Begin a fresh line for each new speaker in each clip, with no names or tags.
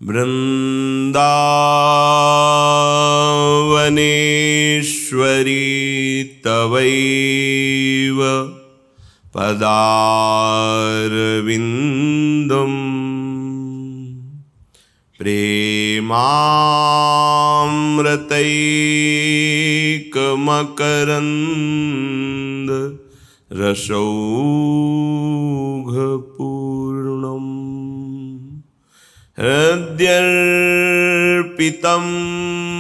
वृन्दावनेश्वरी तवैव पदारविन्दम् प्रेमामृतैकमकरन्द रसौघपूर्णम् हृद्यर्पितं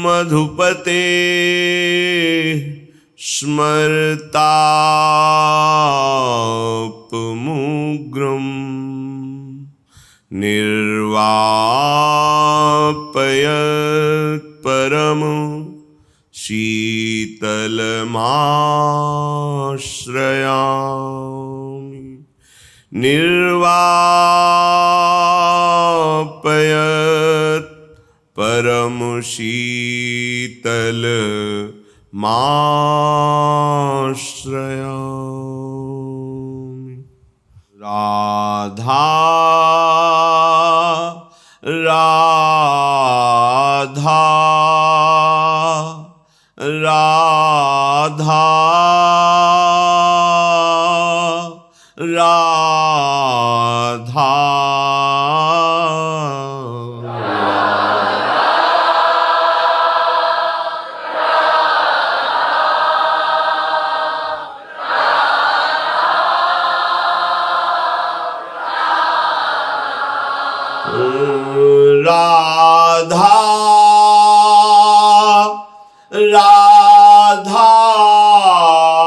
मधुपते स्मर्तापमुग्रम् निर्वापयत् परम शीतलमाश्रयामि निर्वापयत् परम शीतलमाश्रयामि। राधा राधा राधा राधा राधा राधा राधा राधा राधा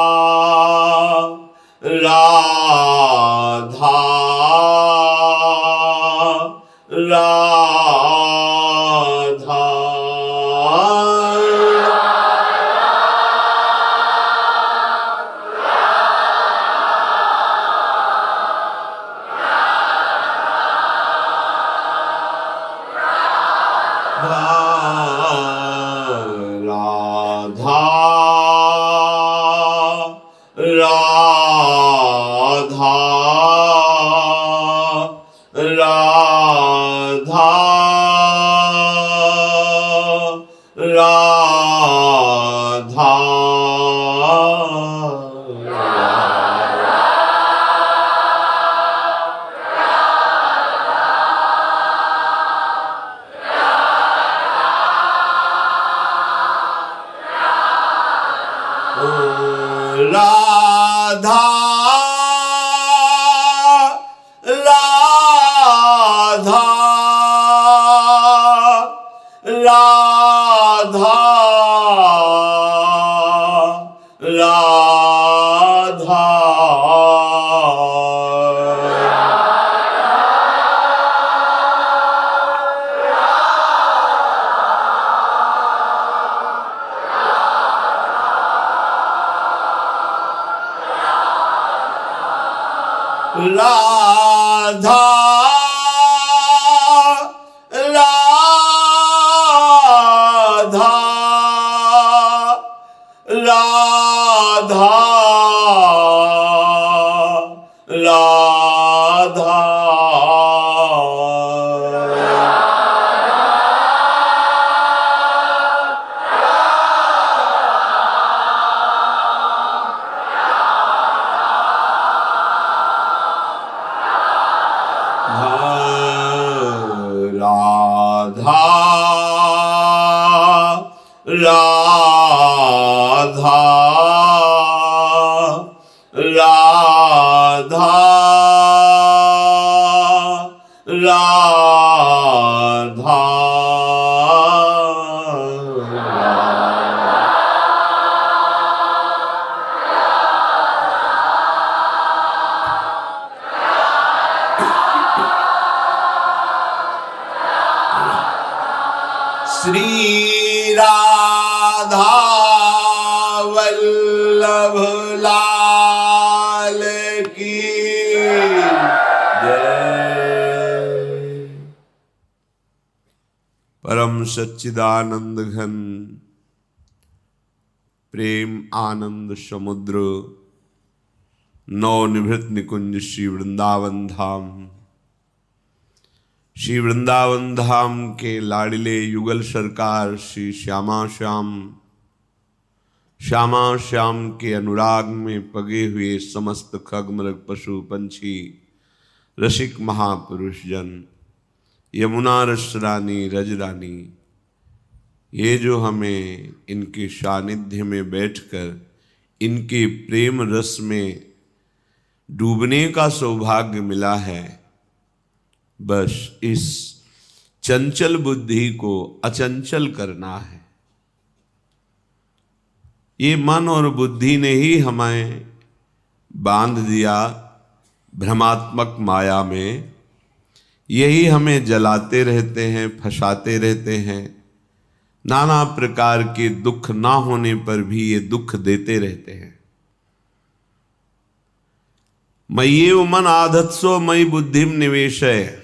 राधा राधा राधा राधा राधा राधा राधा राधा राधा श्री राधा वल्लभ लाल की जय। परम सच्चिदानंद घन प्रेम आनंद समुद्र नवनिभृत निकुंज श्री वृंदावन धाम श्री वृंदावन धाम के लाडले युगल सरकार श्री श्यामा श्याम के अनुराग में पगे हुए समस्त खगमृग पशु पंछी रसिक महापुरुष जन, यमुना रस रानी रज रानी, ये जो हमें इनके सानिध्य में बैठकर इनके प्रेम रस में डूबने का सौभाग्य मिला है, बस इस चंचल बुद्धि को अचंचल करना है। ये मन और बुद्धि ने ही हमें बांध दिया भ्रमात्मक माया में, यही हमें जलाते रहते हैं, फंसाते रहते हैं, नाना प्रकार के दुख ना होने पर भी ये दुख देते रहते हैं। मय्येव मन आधत्सो मयि बुद्धिम निवेशय,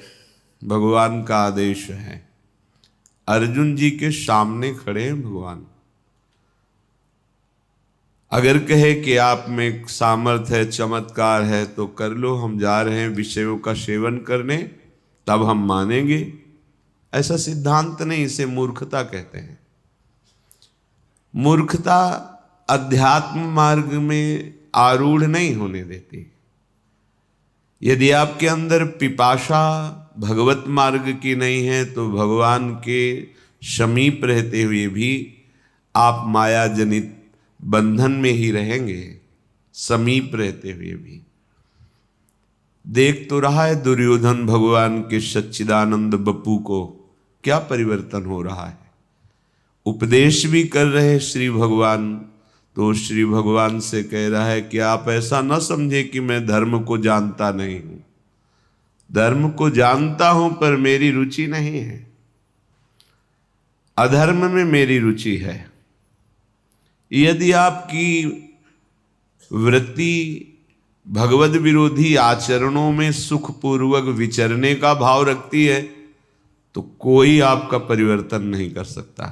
भगवान का आदेश है। अर्जुन जी के सामने खड़े हैं भगवान। अगर कहे कि आप में सामर्थ्य है, चमत्कार है, तो कर लो, हम जा रहे हैं विषयों का सेवन करने, तब हम मानेंगे। ऐसा सिद्धांत नहीं, इसे मूर्खता कहते हैं। मूर्खता अध्यात्म मार्ग में आरूढ़ नहीं होने देती। यदि आपके अंदर पिपाशा भगवत मार्ग की नहीं है तो भगवान के समीप रहते हुए भी आप माया जनित बंधन में ही रहेंगे, समीप रहते हुए भी। देख तो रहा है दुर्योधन भगवान के सच्चिदानंद बप्पू को क्या परिवर्तन हो रहा है। उपदेश भी कर रहे श्री भगवान, तो श्री भगवान से कह रहा है कि आप ऐसा न समझे कि मैं धर्म को जानता नहीं हूं। धर्म को जानता हूं पर मेरी रुचि नहीं है, अधर्म में मेरी रुचि है। यदि आपकी वृत्ति भगवद विरोधी आचरणों में सुखपूर्वक विचरने का भाव रखती है तो कोई आपका परिवर्तन नहीं कर सकता।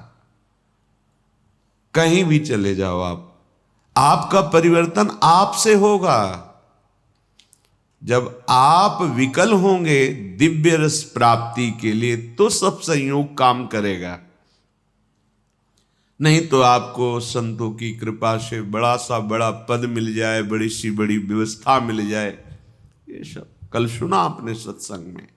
कहीं भी चले जाओ आपका परिवर्तन आपसे होगा। जब आप विकल होंगे दिव्य रस प्राप्ति के लिए तो सब संयोग काम करेगा, नहीं तो आपको संतों की कृपा से बड़ा सा बड़ा पद मिल जाए, बड़ी सी बड़ी व्यवस्था मिल जाए। ये सब कल सुना आपने सत्संग में,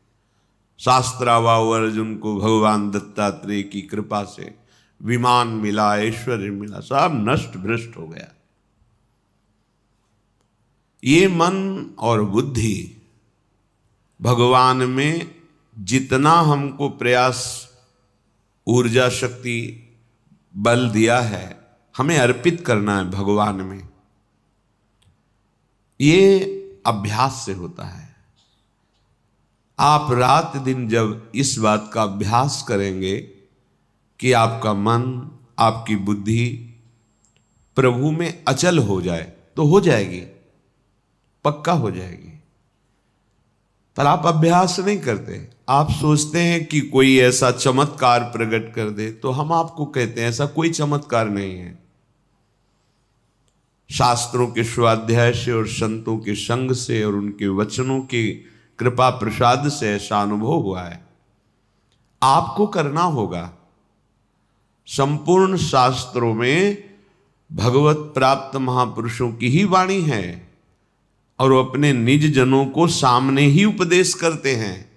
शास्त्रावाव अर्जुन को भगवान दत्तात्रेय की कृपा से विमान मिला, ऐश्वर्य मिला, सब नष्ट भ्रष्ट हो गया। ये मन और बुद्धि भगवान में जितना हमको प्रयास, ऊर्जा, शक्ति, बल दिया है, हमें अर्पित करना है भगवान में। ये अभ्यास से होता है। आप रात दिन जब इस बात का अभ्यास करेंगे कि आपका मन, आपकी बुद्धि प्रभु में अचल हो जाए, तो हो जाएगी, पक्का हो जाएगी। पर आप अभ्यास नहीं करते। आप सोचते हैं कि कोई ऐसा चमत्कार प्रकट कर दे, तो हम आपको कहते हैं ऐसा कोई चमत्कार नहीं है। शास्त्रों के स्वाध्याय से और संतों के संग से और उनके वचनों की कृपा प्रसाद से ऐसा अनुभव हुआ है। आपको करना होगा। संपूर्ण शास्त्रों में भगवत प्राप्त महापुरुषों की ही वाणी है और वो अपने निज जनों को सामने ही उपदेश करते हैं।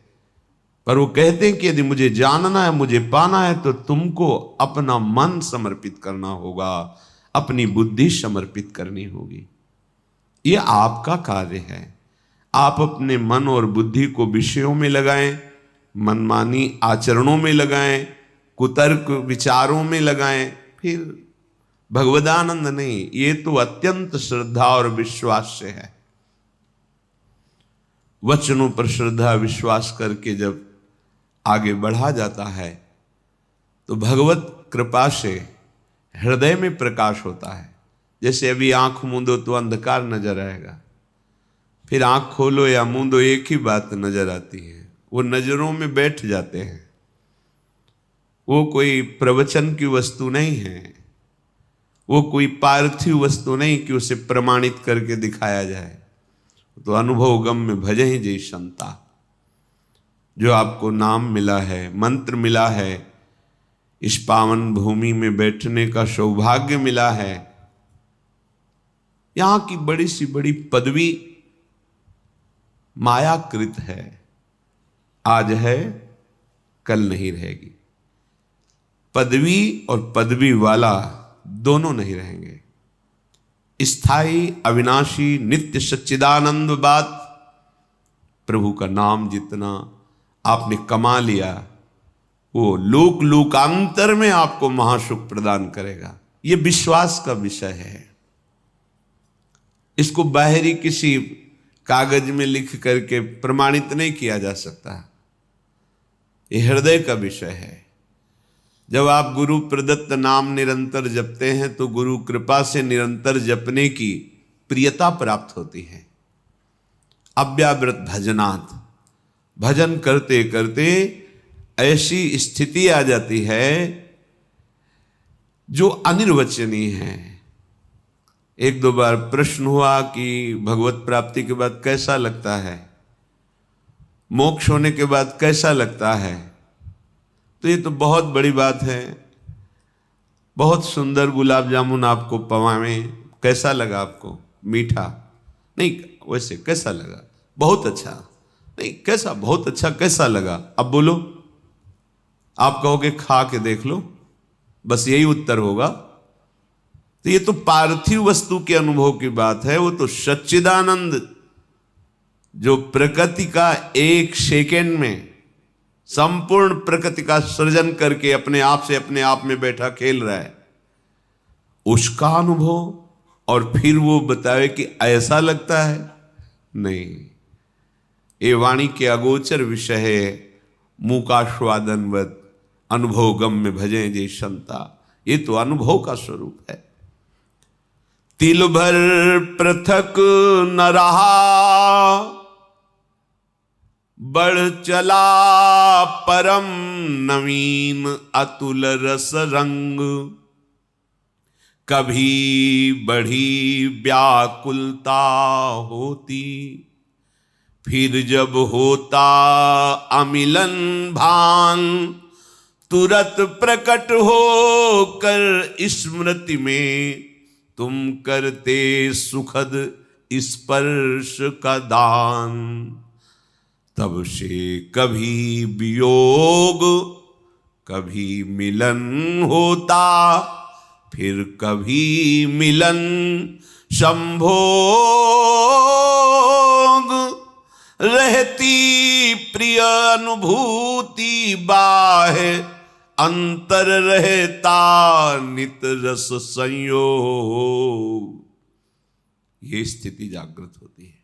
पर वो कहते हैं कि यदि मुझे जानना है, मुझे पाना है, तो तुमको अपना मन समर्पित करना होगा, अपनी बुद्धि समर्पित करनी होगी। ये आपका कार्य है। आप अपने मन और बुद्धि को विषयों में लगाएं, मनमानी आचरणों में लगाएं, कुतर्क विचारों में लगाएं, फिर भगवदानंद नहीं। ये तो अत्यंत श्रद्धा और विश्वास से है। वचनों पर श्रद्धा विश्वास करके जब आगे बढ़ा जाता है तो भगवत कृपा से हृदय में प्रकाश होता है। जैसे अभी आंख मूंदो तो अंधकार नजर आएगा, फिर आंख खोलो या मूंदो एक ही बात नजर आती है। वो नजरों में बैठ जाते हैं। वो कोई प्रवचन की वस्तु नहीं है, वो कोई पार्थिव वस्तु नहीं कि उसे प्रमाणित करके दिखाया जाए। तो अनुभव गम में भजे ही जय संता। जो आपको नाम मिला है, मंत्र मिला है, इस पावन भूमि में बैठने का सौभाग्य मिला है, यहां की बड़ी सी बड़ी पदवी मायाकृत है, आज है कल नहीं रहेगी। पदवी और पदवी वाला दोनों नहीं रहेंगे। स्थायी, अविनाशी, नित्य सच्चिदानंद बात, प्रभु का नाम जितना आपने कमा लिया वो लोक लोकांतर में आपको महासुख प्रदान करेगा। ये विश्वास का विषय है। इसको बाहरी किसी कागज में लिख करके प्रमाणित नहीं किया जा सकता। ये हृदय का विषय है। जब आप गुरु प्रदत्त नाम निरंतर जपते हैं तो गुरु कृपा से निरंतर जपने की प्रियता प्राप्त होती है। अव्यावृत भजनात्, भजन करते करते ऐसी स्थिति आ जाती है जो अनिर्वचनीय है। एक दो बार प्रश्न हुआ कि भगवत प्राप्ति के बाद कैसा लगता है, मोक्ष होने के बाद कैसा लगता है। तो ये तो बहुत बड़ी बात है। बहुत सुंदर गुलाब जामुन आपको पवावें, कैसा लगा आपको? मीठा नहीं, वैसे कैसा लगा? बहुत अच्छा नहीं, कैसा? बहुत अच्छा कैसा लगा? अब बोलो, आप कहोगे खा के देख लो, बस यही उत्तर होगा। तो ये तो पार्थिव वस्तु के अनुभव की बात है। वो तो सच्चिदानंद जो प्रकृति का एक सेकेंड में संपूर्ण प्रकृति का सृजन करके अपने आप से अपने आप में बैठा खेल रहा है, उसका अनुभव। और फिर वो बतावे कि ऐसा लगता है, नहीं। ये वाणी के अगोचर विषय है। मूकास्वादनवत अनुभव गम में भजे जे संता। ये तो अनुभव का स्वरूप है। तिल भर पृथक न रहा, बढ़ चला परम नवीन अतुल रस रंग। कभी बढ़ी व्याकुलता होती, फिर जब होता अमिलन भान। तुरत प्रकट हो कर स्मृति में, तुम करते सुखद स्पर्श का दान। तब से कभी वियोग, कभी मिलन होता, फिर कभी मिलन संभोग। रहती प्रिय अनुभूति बाहे, अंतर रहता नित रस संयोग। ये स्थिति जागृत होती है।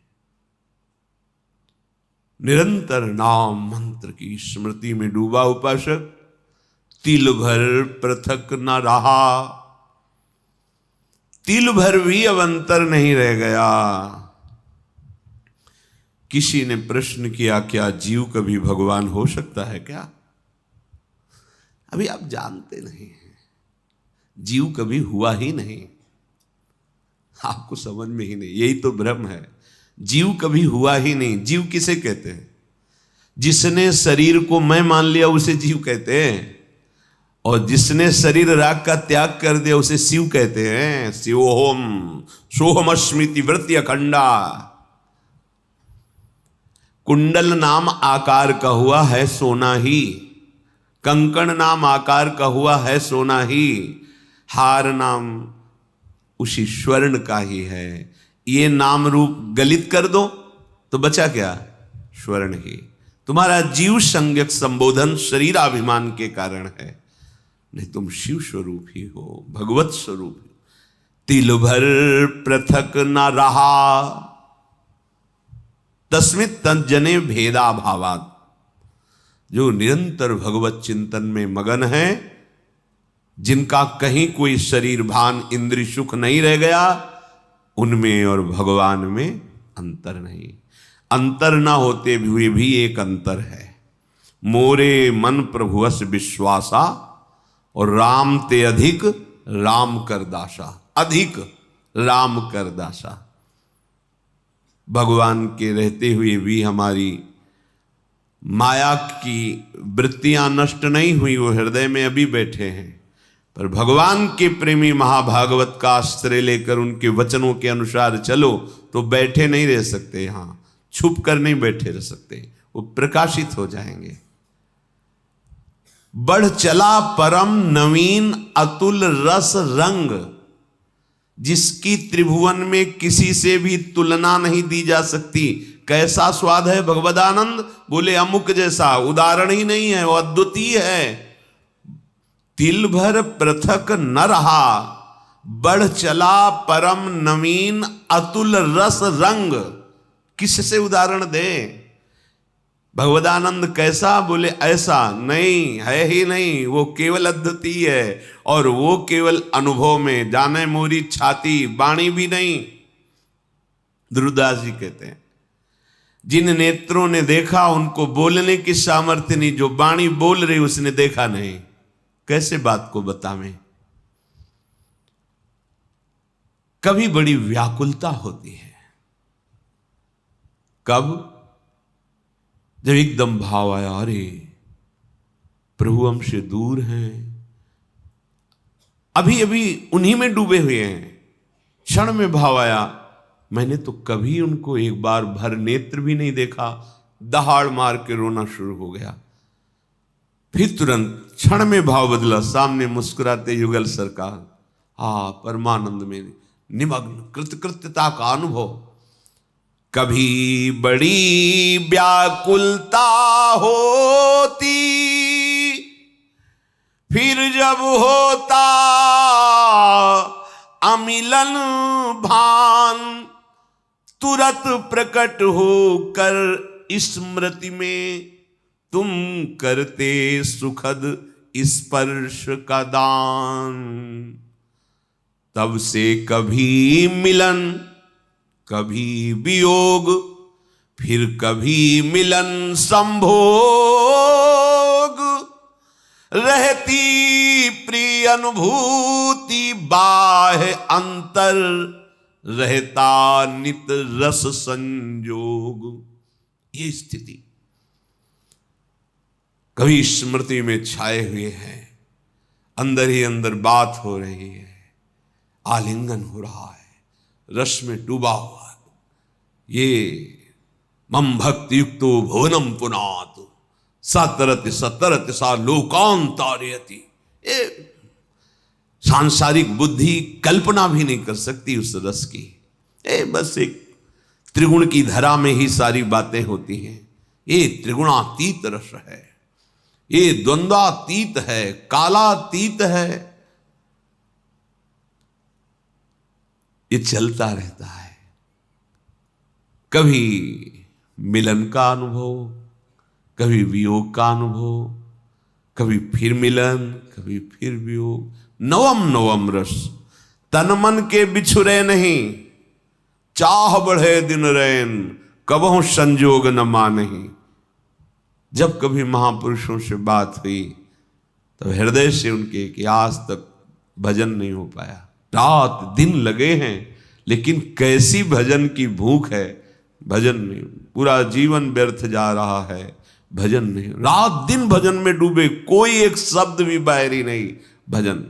निरंतर नाम मंत्र की स्मृति में डूबा उपासक तिल भर पृथक न रहा। तिल भर भी अब अंतर नहीं रह गया। किसी ने प्रश्न किया, क्या जीव कभी भगवान हो सकता है क्या? अभी आप जानते नहीं हैं, जीव कभी हुआ ही नहीं, आपको समझ में ही नहीं। यही तो भ्रम है। जीव कभी हुआ ही नहीं। जीव किसे कहते हैं? जिसने शरीर को मैं मान लिया उसे जीव कहते हैं, और जिसने शरीर राग का त्याग कर दिया उसे शिव कहते हैं। शिवोहम सोहमस्मृति वृत्ति अखंडा। कुंडल नाम आकार का हुआ है सोना ही, कंकण नाम आकार का हुआ है सोना ही, हार नाम उसी स्वर्ण का ही है। ये नाम रूप गलित कर दो तो बचा क्या? स्वर्ण ही। तुम्हारा जीव संज्ञक संबोधन शरीराभिमान के कारण है, नहीं तुम शिव स्वरूप ही हो, भगवत स्वरूप ही। तिल भर पृथक न रहा, तस्मित तज्जने भेदा भावात। जो निरंतर भगवत चिंतन में मगन है, जिनका कहीं कोई शरीर भान इंद्रिय सुख नहीं रह गया, उनमें और भगवान में अंतर नहीं। अंतर ना होते हुए भी एक अंतर है। मोरे मन प्रभुवस विश्वासा, और राम ते अधिक राम कर दासा। अधिक राम कर दासा। भगवान के रहते हुए भी हमारी माया की वृत्तियां नष्ट नहीं हुई, वो हृदय में अभी बैठे हैं। पर भगवान के प्रेमी महाभागवत का आश्रय लेकर उनके वचनों के अनुसार चलो तो बैठे नहीं रह सकते, यहां छुप कर नहीं बैठे रह सकते, वो प्रकाशित हो जाएंगे। बढ़ चला परम नवीन अतुल रस रंग, जिसकी त्रिभुवन में किसी से भी तुलना नहीं दी जा सकती। कैसा स्वाद है भगवदानंद, बोले अमुक जैसा, उदाहरण ही नहीं है, वो अद्वितीय है। तिल भर पृथक न रहा, बढ़ चला परम नवीन अतुल रस रंग। किससे उदाहरण दे? भगवदानंद कैसा, बोले ऐसा नहीं है ही नहीं, वो केवल अद्वितीय है, और वो केवल अनुभव में, जाने मोरी छाती वाणी भी नहीं। ध्रुवदास जी कहते हैं जिन नेत्रों ने देखा उनको बोलने की सामर्थ्य नहीं, जो वाणी बोल रही उसने देखा नहीं, कैसे बात को बतावें। कभी बड़ी व्याकुलता होती है, कब? जब एकदम भाव आया, अरे प्रभु हमसे दूर हैं, अभी अभी उन्हीं में डूबे हुए हैं। क्षण में भाव आया, मैंने तो कभी उनको एक बार भर नेत्र भी नहीं देखा। दहाड़ मार के रोना शुरू हो गया। फिर तुरंत क्षण में भाव बदला, सामने मुस्कुराते युगल सरकार, परमानंद में निमग्न कृतकृत्यता का अनुभव। कभी बड़ी व्याकुलता होती, फिर जब होता अमिलन भान, तुरंत प्रकट होकर स्मृति में तुम करते सुखद स्पर्श का दान। तब से कभी मिलन, कभी वियोग, फिर कभी मिलन संभोग, रहती प्रिय अनुभूति बाह्य अंतर, रहता नित रस संयोग। ये स्थिति कभी स्मृति में छाए हुए हैं, अंदर ही अंदर बात हो रही है, आलिंगन हो रहा है, रस में डूबा हुआ। ये मम भक्ति युक्तो भुवनम पुनात, सतरति सतरति सा लोकांतारयति। ये सांसारिक बुद्धि कल्पना भी नहीं कर सकती उस रस की। बस एक त्रिगुण की धरा में ही सारी बातें होती हैं। ये त्रिगुणातीत रस है, ये द्वंद्वातीत है, कालातीत है, ये चलता रहता है। कभी मिलन का अनुभव, कभी वियोग का अनुभव, कभी फिर मिलन, कभी फिर वियोग। नवम नवम रस, तन मन के बिछुरे नहीं, चाह बढ़े दिन रैन, कबहु संजोग न मानही। जब कभी महापुरुषों से बात हुई तो हृदय से उनके कि आज तक भजन नहीं हो पाया, रात दिन लगे हैं, लेकिन कैसी भजन की भूख है, भजन नहीं, पूरा जीवन व्यर्थ जा रहा है, भजन नहीं, रात दिन भजन में डूबे, कोई एक शब्द भी बाहरी नहीं, भजन।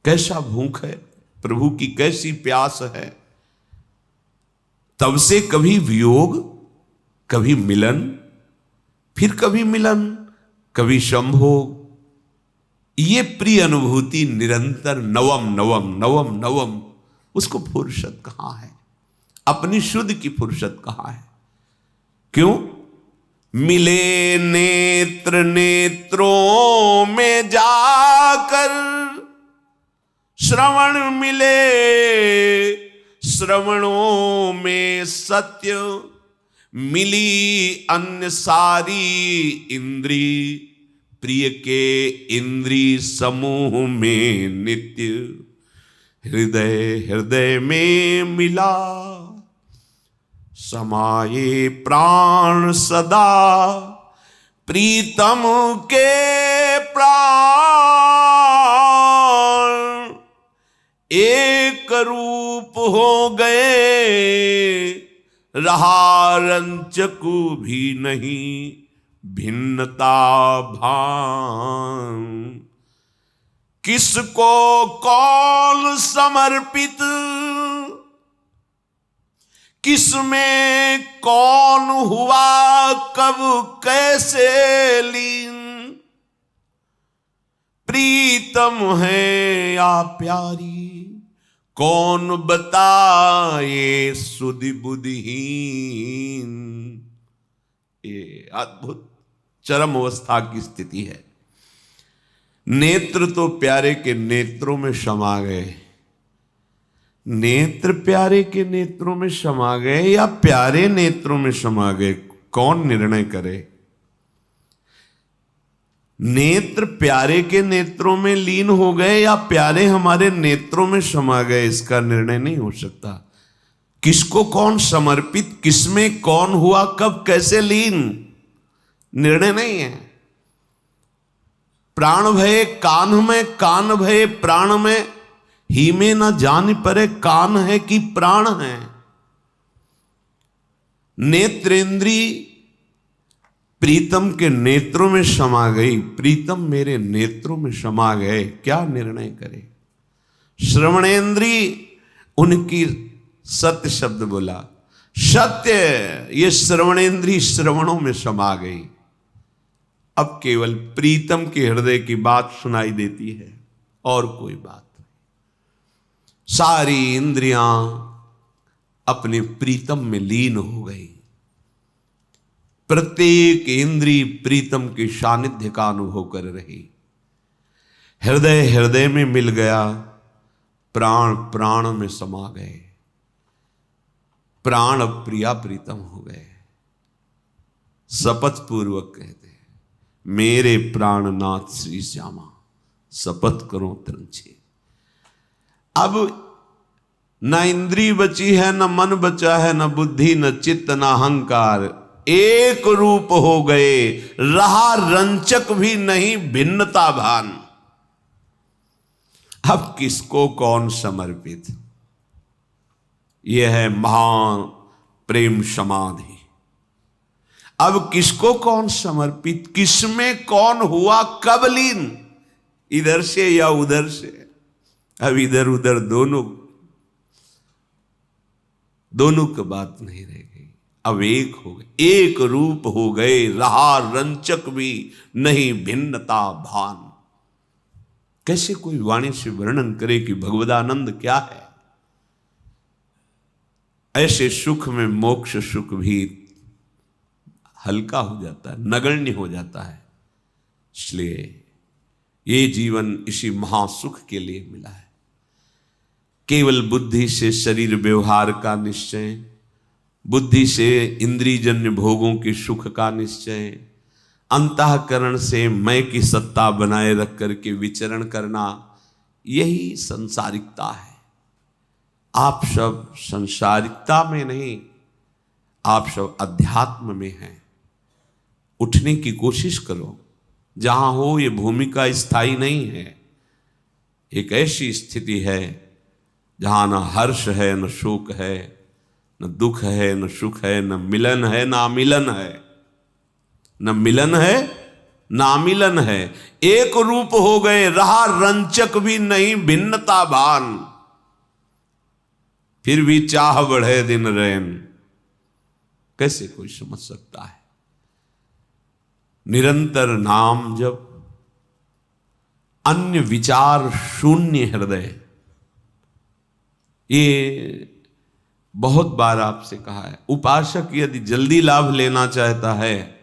कैसा भूख है, प्रभु की कैसी प्यास है। तब से कभी वियोग, कभी मिलन, फिर कभी मिलन, कभी संभोग। ये प्रिय अनुभूति निरंतर नवम नवम नवम नवम। उसको फुर्सत कहां है, अपनी शुद्ध की फुर्सत कहां है? क्यों? मिले नेत्र नेत्रों में जाकर, श्रवण मिले श्रवणों में सत्य, मिली अन्य सारी इंद्री, प्रिय के इंद्री समूह में नित्य, हृदय हृदय में मिला, समाये प्राण सदा, प्रीतम के प्राण, एक रूप हो गए, रहा रंचकु भी नहीं, भिन्नता भान। किसको कौन समर्पित, किसमें कौन हुआ कब कैसे लीन। प्रीतम है या प्यारी कौन बताए सुधि बुद्धिहीन। ये अद्भुत चरम अवस्था की स्थिति है। नेत्र तो प्यारे के नेत्रों में समा गए, नेत्र प्यारे के नेत्रों में समा गए या प्यारे नेत्रों में समा गए, कौन निर्णय करे। नेत्र प्यारे के नेत्रों में लीन हो गए या प्यारे हमारे नेत्रों में समा गए, इसका निर्णय नहीं हो सकता। किसको कौन समर्पित, किसमें कौन हुआ कब कैसे लीन, निर्णय नहीं है। प्राण भय कान में, कान भय प्राण में, ही में न जान परे कान है कि प्राण है। नेत्रेंद्री प्रीतम के नेत्रों में समा गई, प्रीतम मेरे नेत्रों में समा गए, क्या निर्णय करे। श्रवणेंद्री उनकी सत्य शब्द बोला, सत्य, ये श्रवणेंद्री श्रवणों में समा गई। अब केवल प्रीतम के हृदय की बात सुनाई देती है और कोई बात नहीं। सारी इंद्रियां अपने प्रीतम में लीन हो गई। प्रत्येक इंद्री प्रीतम के सानिध्य का अनुभव कर रही। हृदय हृदय में मिल गया, प्राण प्राण में समा गए, प्राण प्रिया प्रीतम हो गए। शपथ पूर्वक कहते हैं, मेरे प्राणनाथ श्री श्यामा शपथ करो तरंछे। अब न इंद्री बची है, न मन बचा है, न बुद्धि, न चित्त, न अहंकार, एक रूप हो गए, रहा रंचक भी नहीं भिन्नता भान। अब किसको कौन समर्पित, यह है महान प्रेम समाधि। अब किसको कौन समर्पित, किसमें कौन हुआ कब लीन, इधर से या उधर से। अब इधर उधर दोनों की बात नहीं रह गई, अब एक हो गए, एक रूप हो गए, रहा रंचक भी नहीं भिन्नता भान। कैसे कोई वाणी से वर्णन करे कि भगवदानंद क्या है। ऐसे सुख में मोक्ष सुख भी हल्का हो जाता है, नगण्य हो जाता है। इसलिए ये जीवन इसी महासुख के लिए मिला है। केवल बुद्धि से शरीर व्यवहार का निश्चय, बुद्धि से इंद्रियजन्य भोगों के सुख का निश्चय, अंतःकरण से मैं की सत्ता बनाए रख करके विचरण करना, यही संसारिकता है। आप सब संसारिकता में नहीं, आप सब अध्यात्म में हैं। उठने की कोशिश करो, जहां हो ये भूमिका स्थायी नहीं है। एक ऐसी स्थिति है जहां न हर्ष है, न शोक है, न दुख है, न सुख है, न मिलन है, न अमिलन है। न मिलन है, न अमिलन है, एक रूप हो गए, रहा रंचक भी नहीं भिन्नता भान। फिर भी चाह बढ़े दिन रैन, कैसे कोई समझ सकता है। निरंतर नाम जप, अन्य विचार शून्य हृदय। ये बहुत बार आपसे कहा है, उपासक यदि जल्दी लाभ लेना चाहता है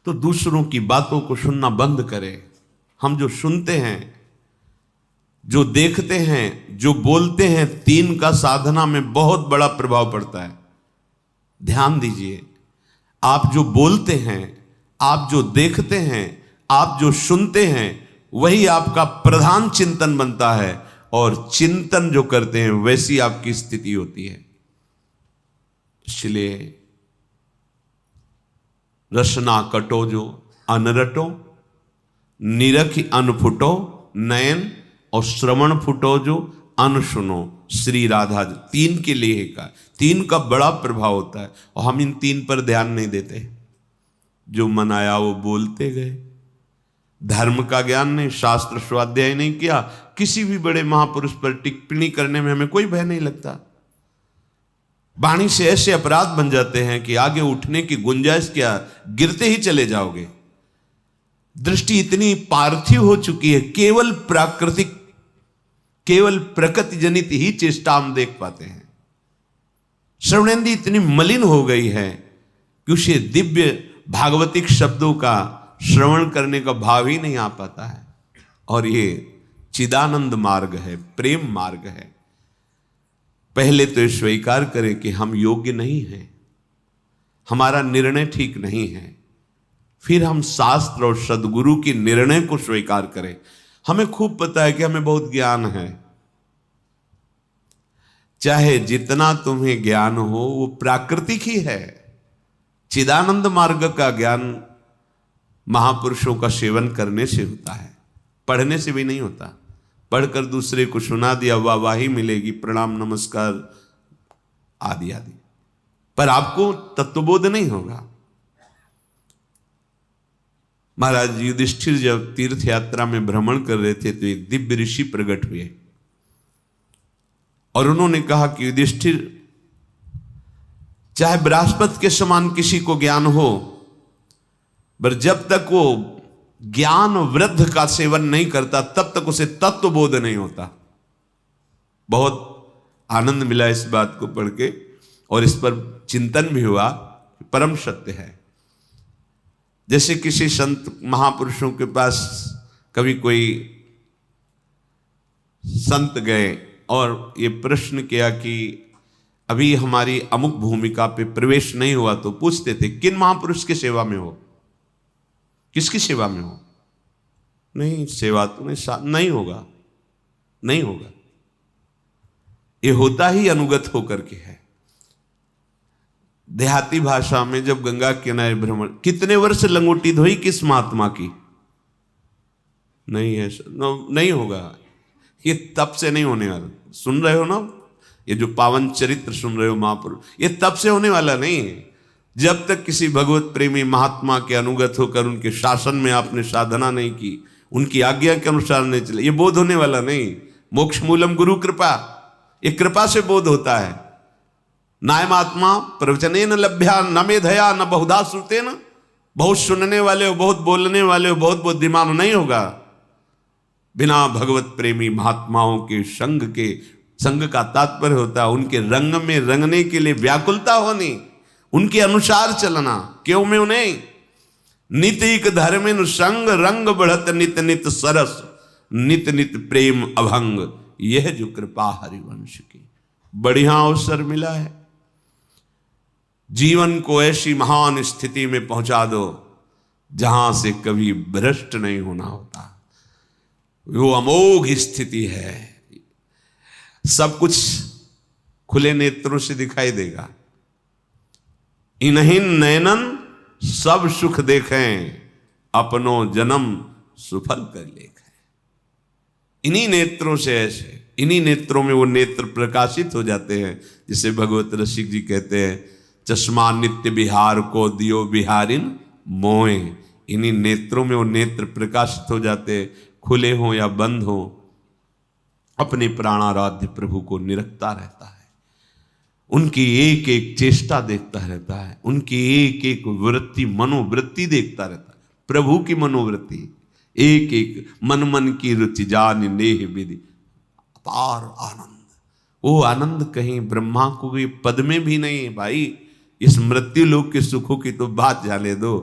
तो दूसरों की बातों को सुनना बंद करे। हम जो सुनते हैं, जो देखते हैं, जो बोलते हैं, तीन का साधना में बहुत बड़ा प्रभाव पड़ता है। ध्यान दीजिए, आप जो बोलते हैं, आप जो देखते हैं, आप जो सुनते हैं, वही आपका प्रधान चिंतन बनता है। और चिंतन जो करते हैं वैसी आपकी स्थिति होती है। इसलिए रसना कटो जो अनरटो, निरख अनफुटो नयन, और श्रवण फुटो जो अनसुनो। श्री राधा जी तीन के लिए का, तीन का बड़ा प्रभाव होता है और हम इन तीन पर ध्यान नहीं देते। जो मन आया वो बोलते गए। धर्म का ज्ञान नहीं, शास्त्र स्वाध्याय नहीं किया, किसी भी बड़े महापुरुष पर टिप्पणी करने में हमें कोई भय नहीं लगता। वाणी से ऐसे अपराध बन जाते हैं कि आगे उठने की गुंजाइश क्या, गिरते ही चले जाओगे। दृष्टि इतनी पार्थिव हो चुकी है, केवल प्राकृतिक, केवल प्रकृति जनित ही चेष्टा हम देख पाते हैं। श्रवणेंद्रिय इतनी मलिन हो गई है कि उसे दिव्य भागवतिक शब्दों का श्रवण करने का भाव ही नहीं आ पाता है। और ये चिदानंद मार्ग है, प्रेम मार्ग है। पहले तो स्वीकार करें कि हम योग्य नहीं हैं, हमारा निर्णय ठीक नहीं है, फिर हम शास्त्र और सदगुरु के निर्णय को स्वीकार करें। हमें खूब पता है कि हमें बहुत ज्ञान है, चाहे जितना तुम्हें ज्ञान हो वो प्राकृतिक ही है। चिदानंद मार्ग का ज्ञान महापुरुषों का सेवन करने से होता है, पढ़ने से भी नहीं होता। पढ़कर दूसरे को सुना दिया, वाहवाही मिलेगी, प्रणाम नमस्कार आदि आदि, पर आपको तत्वबोध नहीं होगा। महाराज युधिष्ठिर जब तीर्थ यात्रा में भ्रमण कर रहे थे तो एक दिव्य ऋषि प्रकट हुए और उन्होंने कहा कि युधिष्ठिर, चाहे बृहस्पति के समान किसी को ज्ञान हो, पर जब तक वो ज्ञान वृद्ध का सेवन नहीं करता तब तक उसे तत्वबोध नहीं होता। बहुत आनंद मिला इस बात को पढ़ के और इस पर चिंतन भी हुआ कि परम सत्य है। जैसे किसी संत महापुरुषों के पास कभी कोई संत गए और ये प्रश्न किया कि अभी हमारी अमुक भूमिका पे प्रवेश नहीं हुआ, तो पूछते थे किन महापुरुष की सेवा में हो, किसकी सेवा में हो? नहीं, सेवा तो नहीं होगा, नहीं होगा। ये होता ही अनुगत होकर के है। देहाती भाषा में जब गंगा किनारे भ्रमण, कितने वर्ष लंगोटी धोई किस महात्मा की? नहीं है, नहीं होगा। ये तब से नहीं होने वाला। सुन रहे हो ना, ये जो पावन चरित्र सुन रहे हो महापुरुष, ये तब से होने वाला नहीं है। जब तक किसी भगवत प्रेमी महात्मा के अनुगत होकर उनके शासन में आपने साधना नहीं की, उनकी आज्ञा के अनुसार नहीं चले, ये बोध होने वाला नहीं। मोक्ष मूलम गुरु कृपा, ये कृपा से बोध होता है। नायमात्मा प्रवचने न लभ्या न मेधया न बहुधा श्रुते न, बहुत सुनने वाले हो, बहुत बोलने वाले हो, बहुत बुद्धिमान नहीं होगा। बिना भगवत प्रेमी महात्माओं के संग का तात्पर्य होता है उनके रंग में रंगने के लिए व्याकुलता होनी, उनके अनुसार चलना। क्यों में उन्हें नित एक धर्मिन संग रंग बढ़त नित नित सरस नित नित प्रेम अभंग, यह जो कृपा हरिवंश की। बढ़िया अवसर मिला है, जीवन को ऐसी महान स्थिति में पहुंचा दो जहां से कभी भ्रष्ट नहीं होना होता। वो अमोघ स्थिति है, सब कुछ खुले नेत्रों से दिखाई देगा। इन्हीं नयनन सब सुख देखें, अपनो जन्म सुफल कर लेखें। इन्हीं नेत्रों से, ऐसे इन्हीं नेत्रों में वो नेत्र प्रकाशित हो जाते हैं, जिसे भगवत रसिक जी कहते हैं, चश्मा नित्य बिहार को दियो बिहारिन मोए। इन्हीं नेत्रों में वो नेत्र प्रकाशित हो जाते, खुले हो या बंद हो, अपने प्राणाराध्य प्रभु को निरखता रहता है, उनकी एक एक चेष्टा देखता रहता है, उनकी एक एक वृत्ति मनोवृत्ति देखता रहता है, प्रभु की मनोवृत्ति एक एक मन मन की रुचि जान नेह विधि। अपार आनंद, वो आनंद कहीं ब्रह्मा को भी पद में भी नहीं है भाई। इस मृत्यु लोक के सुखों की तो बात जाने दो।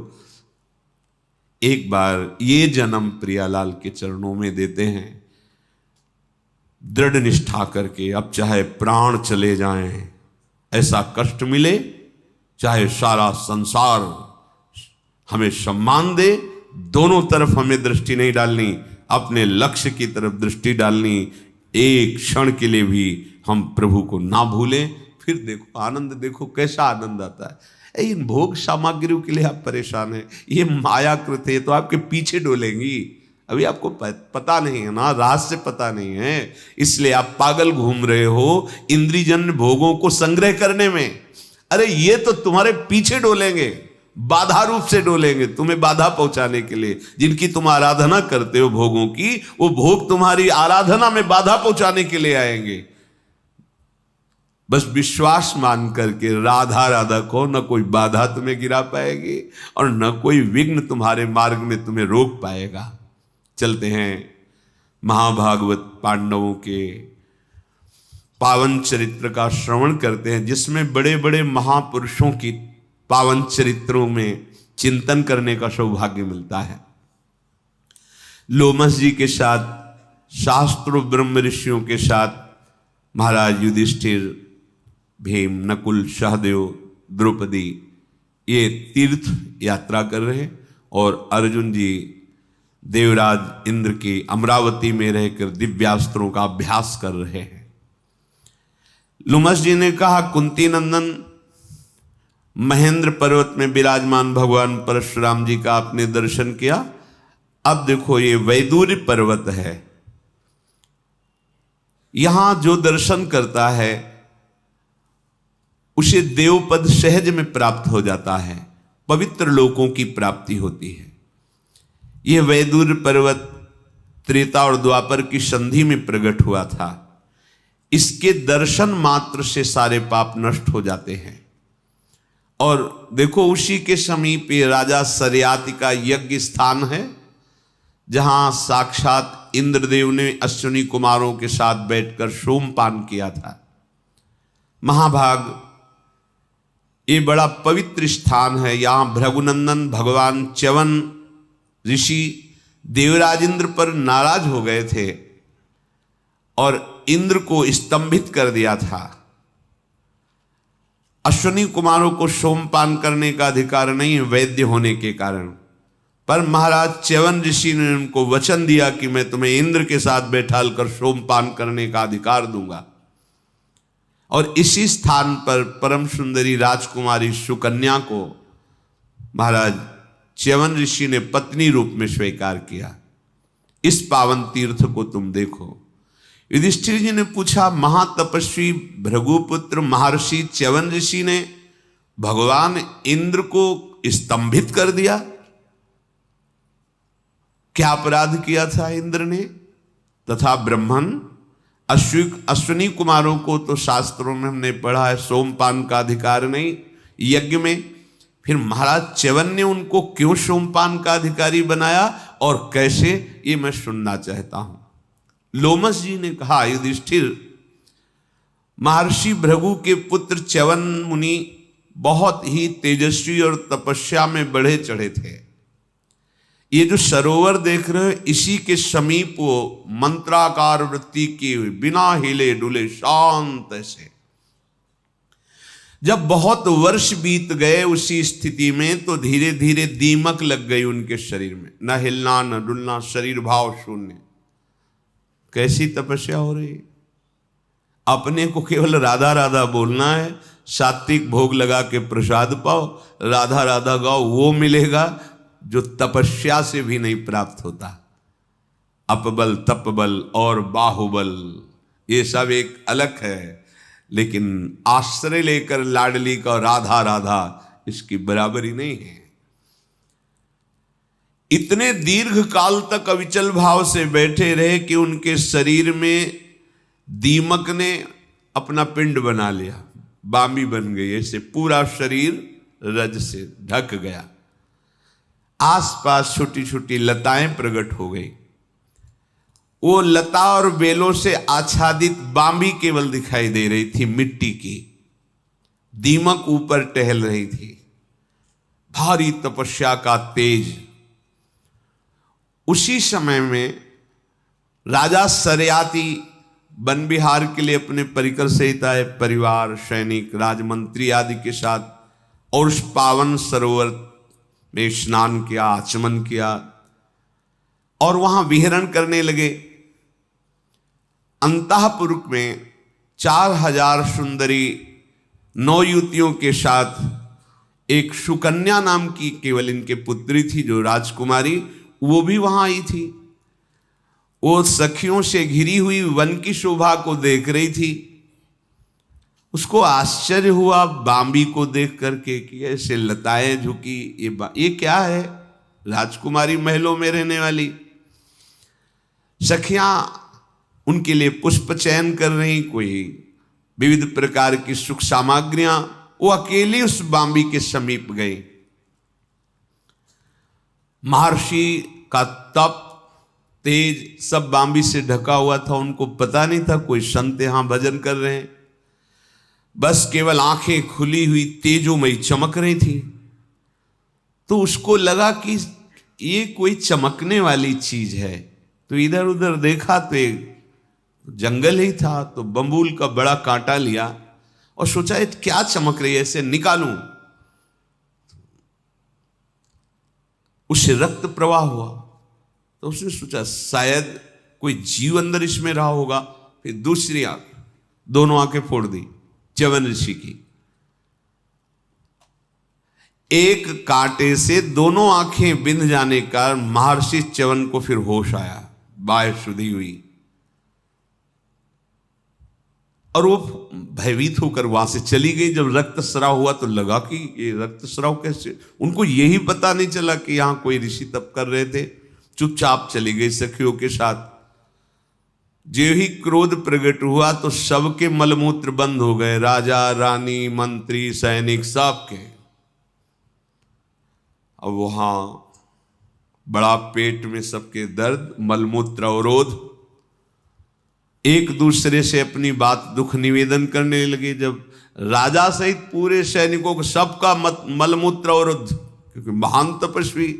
एक बार ये जन्म प्रियालाल के चरणों में देते हैं, दृढ़ निष्ठा करके। अब चाहे प्राण चले जाएं, ऐसा कष्ट मिले, चाहे सारा संसार हमें सम्मान दे, दोनों तरफ हमें दृष्टि नहीं डालनी, अपने लक्ष्य की तरफ दृष्टि डालनी। एक क्षण के लिए भी हम प्रभु को ना भूलें। फिर देखो आनंद, देखो कैसा आनंद आता है। इन भोग सामग्रियों के लिए आप परेशान हैं, ये मायाकृत है, तो आपके पीछे डोलेंगी। अभी आपको पता नहीं है ना, रहस्य पता नहीं है, इसलिए आप पागल घूम रहे हो इंद्रियजन्य भोगों को संग्रह करने में। अरे ये तो तुम्हारे पीछे डोलेंगे, बाधा रूप से डोलेंगे, तुम्हें बाधा पहुंचाने के लिए। जिनकी तुम आराधना करते हो भोगों की, वो भोग तुम्हारी आराधना में बाधा पहुंचाने के लिए आएंगे। बस विश्वास मान करके राधा राधा को, न कोई बाधा तुम्हें गिरा पाएगी और न कोई विघ्न तुम्हारे मार्ग में तुम्हें रोक पाएगा। चलते हैं महाभागवत पांडवों के पावन चरित्र का श्रवण करते हैं, जिसमें बड़े बड़े महापुरुषों की पावन चरित्रों में चिंतन करने का सौभाग्य मिलता है। लोमस जी के साथ, शास्त्रों ब्रह्म ऋषियों के साथ महाराज युधिष्ठिर, भीम, नकुल, सहदेव, द्रौपदी ये तीर्थ यात्रा कर रहे हैं और अर्जुन जी देवराज इंद्र की अमरावती में रहकर दिव्यास्त्रों का अभ्यास कर रहे हैं। लुमस जी ने कहा, कुंती नंदन, महेंद्र पर्वत में विराजमान भगवान परशुराम जी का आपने दर्शन किया, अब देखो ये वैदूर्य पर्वत है, यहां जो दर्शन करता है उसे देवपद सहज में प्राप्त हो जाता है, पवित्र लोकों की प्राप्ति होती है। यह वैदूर्य पर्वत त्रेता और द्वापर की संधि में प्रकट हुआ था। इसके दर्शन मात्र से सारे पाप नष्ट हो जाते हैं। और देखो उसी के समीप राजा सरयाति का यज्ञ स्थान है, जहां साक्षात इंद्रदेव ने अश्विनी कुमारों के साथ बैठकर सोमपान किया था। महाभाग ये बड़ा पवित्र स्थान है। यहां भृगुनंदन भगवान च्यवन ऋषि देवराज इंद्र पर नाराज हो गए थे और इंद्र को स्तंभित कर दिया था। अश्विनी कुमारों को सोमपान करने का अधिकार नहीं है वैद्य होने के कारण, पर महाराज च्यवन ऋषि ने उनको वचन दिया कि मैं तुम्हें इंद्र के साथ बैठाल कर सोमपान करने का अधिकार दूंगा। और इसी स्थान पर परम सुंदरी राजकुमारी सुकन्या को महाराज च्यवन ऋषि ने पत्नी रूप में स्वीकार किया। इस पावन तीर्थ को तुम देखो। युधिष्ठिर जी ने पूछा, महातपस्वी भृगुपुत्र महर्षि च्यवन ऋषि ने भगवान इंद्र को स्तंभित कर दिया, क्या अपराध किया था इंद्र ने? तथा ब्रह्मन अश्विनी कुमारों को तो शास्त्रों में हमने पढ़ा है सोमपान का अधिकार नहीं यज्ञ में, फिर महाराज च्यवन ने उनको क्यों सोमपान का अधिकारी बनाया और कैसे, ये मैं सुनना चाहता हूं। लोमस जी ने कहा, युधिष्ठिर, महर्षि भृगु के पुत्र च्यवन मुनि बहुत ही तेजस्वी और तपस्या में बढ़े चढ़े थे। ये जो सरोवर देख रहे हो, इसी के समीप वो मंत्राकार वृत्ति की हुई, बिना हिले डुले शांत से। जब बहुत वर्ष बीत गए उसी स्थिति में, तो धीरे धीरे दीमक लग गई उनके शरीर में, न हिलना न डुलना, शरीर भाव शून्य। कैसी तपस्या हो रही? अपने को केवल राधा राधा बोलना है, सात्विक भोग लगा के प्रसाद पाओ, राधा राधा गाओ, वो मिलेगा जो तपस्या से भी नहीं प्राप्त होता। अपबल, तपबल और बाहुबल ये सब एक अलग है, लेकिन आश्रय लेकर लाडली का राधा राधा इसकी बराबरी नहीं है। इतने दीर्घ काल तक अविचल भाव से बैठे रहे कि उनके शरीर में दीमक ने अपना पिंड बना लिया, बामी बन गई, ऐसे पूरा शरीर रज से ढक गया। आसपास छोटी छोटी लताएं प्रकट हो गई। वो लता और बेलों से आच्छादित बामी केवल दिखाई दे रही थी, मिट्टी की। दीमक ऊपर टहल रही थी। भारी तपस्या का तेज। उसी समय में राजा सरयाति वन विहार के लिए अपने परिकर सहित आए, परिवार, सैनिक, राजमंत्री आदि के साथ, और उस पावन सरोवर में स्नान किया, आचमन किया और वहां विहरण करने लगे। अंतःपुर में 4000 सुंदरी 9 युवतियों के साथ एक सुकन्या नाम की केवल इनके पुत्री थी, जो राजकुमारी, वो भी वहां आई थी। वो सखियों से घिरी हुई वन की शोभा को देख रही थी उसको आश्चर्य हुआ बांबी को देख करके कि ऐसे लताएं झुकी, ये क्या है? राजकुमारी महलों में रहने वाली। सखियां उनके लिए पुष्प चयन कर रही, कोई विविध प्रकार की सुख सामग्रियां। वो अकेली उस बांबी के समीप गई। महर्षि का तप तेज सब बांबी से ढका हुआ था, उनको पता नहीं था कोई संत यहां भजन कर रहे हैं। बस केवल आंखें खुली हुई तेजोमयी चमक रही थी। तो उसको लगा कि ये कोई चमकने वाली चीज है। तो इधर उधर देखा तो एक जंगल ही था। तो बम्बूल का बड़ा कांटा लिया और सोचा ये क्या चमक रही है, ऐसे निकालूं। उससे रक्त प्रवाह हुआ। तो उसने सोचा शायद कोई जीव अंदर इसमें रहा होगा। फिर दूसरी आंख, दोनों आंखें फोड़ दी च्यवन ऋषि की। एक कांटे से दोनों आंखें बिंध जाने का महर्षि च्यवन को फिर होश आया, बाह्य शुद्धि हुई और वो भयभीत होकर वहां से चली गई। जब रक्तस्राव हुआ तो लगा कि ये रक्तस्राव कैसे, उनको यही पता नहीं चला कि यहां कोई ऋषि तप कर रहे थे। चुपचाप चली गई सखियों के साथ। जो ही क्रोध प्रकट हुआ तो सबके मलमूत्र बंद हो गए, राजा रानी मंत्री सैनिक सबके। अब वहां बड़ा पेट में सबके दर्द, मलमूत्र अवरोध, एक दूसरे से अपनी बात दुख निवेदन करने लगे। जब राजा सहित पूरे सैनिकों को सबका मलमूत्र अवरुद्ध, क्योंकि महान तपस्वी।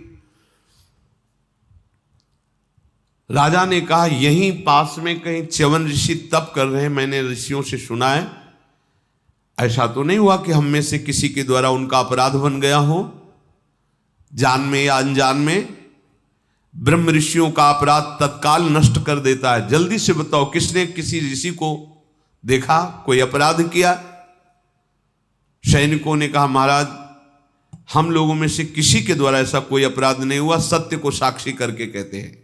राजा ने कहा यहीं पास में कहीं च्यवन ऋषि तप कर रहे हैं, मैंने ऋषियों से सुना है। ऐसा तो नहीं हुआ कि हम में से किसी के द्वारा उनका अपराध बन गया हो, जान में या अनजान में? ब्रह्म ऋषियों का अपराध तत्काल नष्ट कर देता है। जल्दी से बताओ किसने किसी ऋषि को देखा, कोई अपराध किया? सैनिकों ने कहा महाराज हम लोगों में से किसी के द्वारा ऐसा कोई अपराध नहीं हुआ, सत्य को साक्षी करके कहते हैं।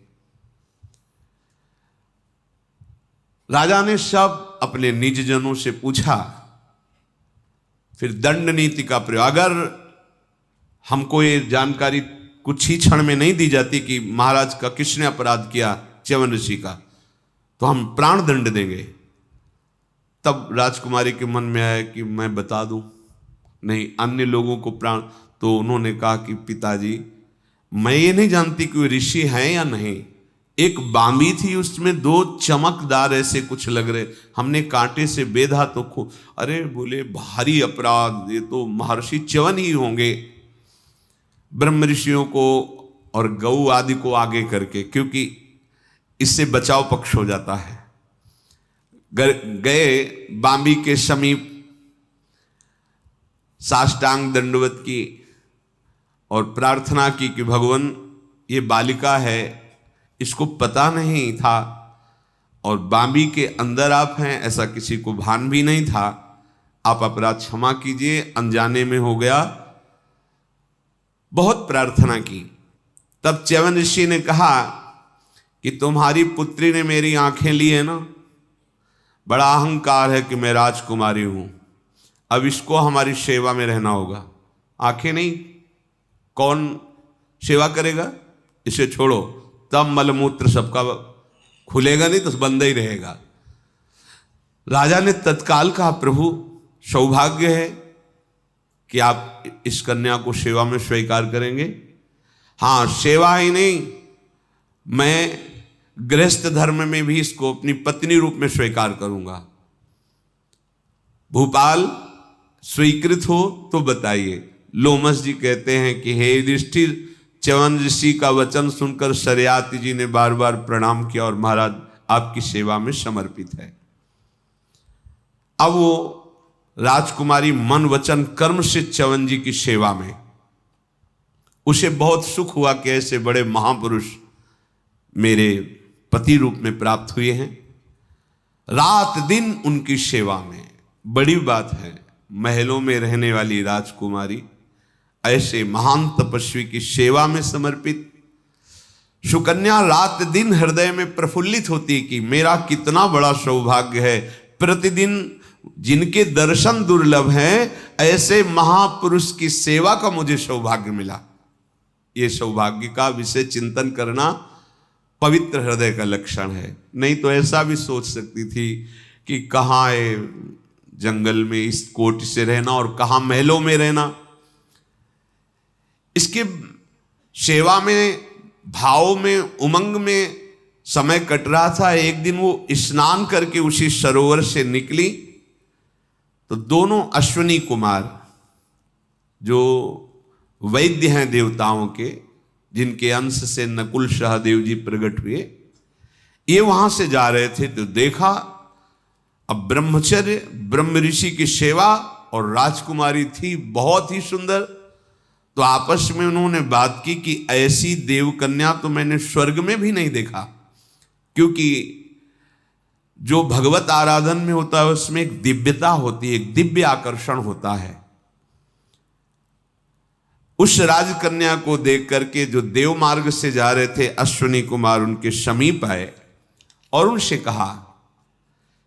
राजा ने सब अपने निज जनों से पूछा। फिर दंड नीति का प्रयोग, अगर हमको ये जानकारी कुछ ही क्षण में नहीं दी जाती कि महाराज का किसने अपराध किया च्यवन ऋषि का, तो हम प्राण दंड देंगे। तब राजकुमारी के मन में आया कि मैं बता दूं, नहीं अन्य लोगों को प्राण। तो उन्होंने कहा कि पिताजी मैं ये नहीं जानती कि वे ऋषि हैं या नहीं। एक बांबी थी, उसमें दो चमकदार ऐसे कुछ लग रहे, हमने कांटे से बेधा तो अरे बोले भारी अपराध, ये तो महर्षि च्यवन ही होंगे, ब्रह्म ऋषियों को और गौ आदि को आगे करके, क्योंकि इससे बचाव पक्ष हो जाता है। गए बांबी के समीप, साष्टांग दंडवत की और प्रार्थना की कि भगवान ये बालिका है, इसको पता नहीं था और बांबी के अंदर आप हैं ऐसा किसी को भान भी नहीं था, आप अपराध क्षमा कीजिए, अनजाने में हो गया। बहुत प्रार्थना की। तब च्यवन ऋषि ने कहा कि तुम्हारी पुत्री ने मेरी आंखें ली है ना, बड़ा अहंकार है कि मैं राजकुमारी हूं, अब इसको हमारी सेवा में रहना होगा। आंखें नहीं, कौन सेवा करेगा, इसे छोड़ो। तब मलमूत्र सबका खुलेगा नहीं तो बंद ही रहेगा। राजा ने तत्काल कहा प्रभु सौभाग्य है कि आप इस कन्या को सेवा में स्वीकार करेंगे। हाँ, सेवा ही नहीं, मैं गृहस्थ धर्म में भी इसको अपनी पत्नी रूप में स्वीकार करूंगा। भूपाल स्वीकृत हो तो बताइए। लोमस जी कहते हैं कि हे युधिष्ठिर, च्यवन ऋषि का वचन सुनकर शर्याती जी ने बार बार प्रणाम किया और महाराज आपकी सेवा में समर्पित है। अब वो राजकुमारी मन वचन कर्म से च्यवन जी की सेवा में, उसे बहुत सुख हुआ कि ऐसे बड़े महापुरुष मेरे पति रूप में प्राप्त हुए हैं। रात दिन उनकी सेवा में, बड़ी बात है महलों में रहने वाली राजकुमारी ऐसे महान तपस्वी की सेवा में समर्पित। सुकन्या रात दिन हृदय में प्रफुल्लित होती कि मेरा कितना बड़ा सौभाग्य है, प्रतिदिन जिनके दर्शन दुर्लभ हैं, ऐसे महापुरुष की सेवा का मुझे सौभाग्य मिला। ये सौभाग्य का विषय चिंतन करना पवित्र हृदय का लक्षण है। नहीं तो ऐसा भी सोच सकती थी कि कहाँ है जंगल में इस कोट से रहना और कहाँ महलों में रहना। इसके सेवा में, भाव में, उमंग में समय कट रहा था। एक दिन वो स्नान करके उसी सरोवर से निकली तो दोनों अश्विनी कुमार, जो वैद्य हैं देवताओं के, जिनके अंश से नकुल सहदेव जी प्रकट हुए, ये वहां से जा रहे थे तो देखा अब ब्रह्मचर्य, ब्रह्म ऋषि की सेवा, और राजकुमारी थी बहुत ही सुंदर। तो आपस में उन्होंने बात की कि ऐसी देव कन्या तो मैंने स्वर्ग में भी नहीं देखा, क्योंकि जो भगवत आराधन में होता है उसमें एक दिव्यता होती है, एक दिव्य आकर्षण होता है। उस राजकन्या को देख करके जो देव मार्ग से जा रहे थे अश्विनी कुमार उनके समीप आए और उनसे कहा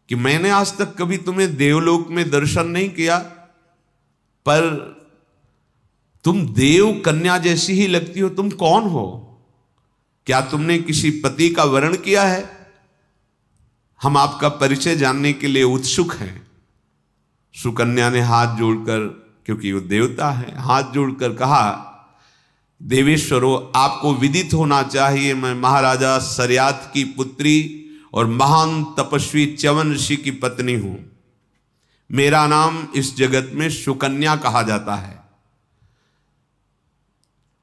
कि मैंने आज तक कभी तुम्हें देवलोक में दर्शन नहीं किया, पर तुम देव कन्या जैसी ही लगती हो। तुम कौन हो? क्या तुमने किसी पति का वरण किया है? हम आपका परिचय जानने के लिए उत्सुक हैं। सुकन्या ने हाथ जोड़कर, क्योंकि वो देवता है, हाथ जोड़कर कहा, देवेश्वरो, आपको विदित होना चाहिए मैं महाराजा सरियात की पुत्री और महान तपस्वी च्यवन ऋषि की पत्नी हूं। मेरा नाम इस जगत में सुकन्या कहा जाता है।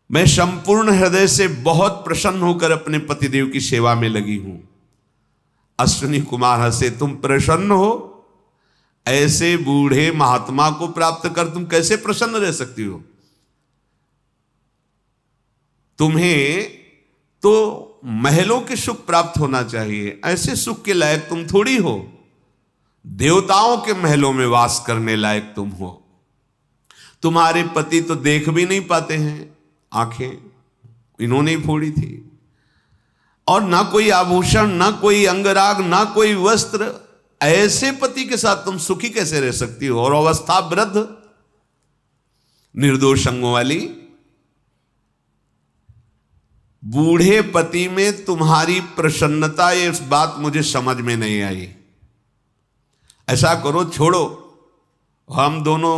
मैं संपूर्ण हृदय से बहुत प्रसन्न होकर अपने पतिदेव की सेवा में लगी हूं। अश्विनी कुमार हंसे, तुम प्रसन्न हो? ऐसे बूढ़े महात्मा को प्राप्त कर तुम कैसे प्रसन्न रह सकती हो? तुम्हें तो महलों के सुख प्राप्त होना चाहिए, ऐसे सुख के लायक तुम थोड़ी हो। देवताओं के महलों में वास करने लायक तुम हो। तुम्हारे पति तो देख भी नहीं पाते हैं, आंखें इन्होंने ही फोड़ी थी, और ना कोई आभूषण, ना कोई अंगराग, ना कोई वस्त्र। ऐसे पति के साथ तुम सुखी कैसे रह सकती हो? और अवस्था वृद्ध, निर्दोष अंगों वाली। बूढ़े पति में तुम्हारी प्रसन्नता, ये इस बात मुझे समझ में नहीं आई। ऐसा करो, छोड़ो, हम दोनों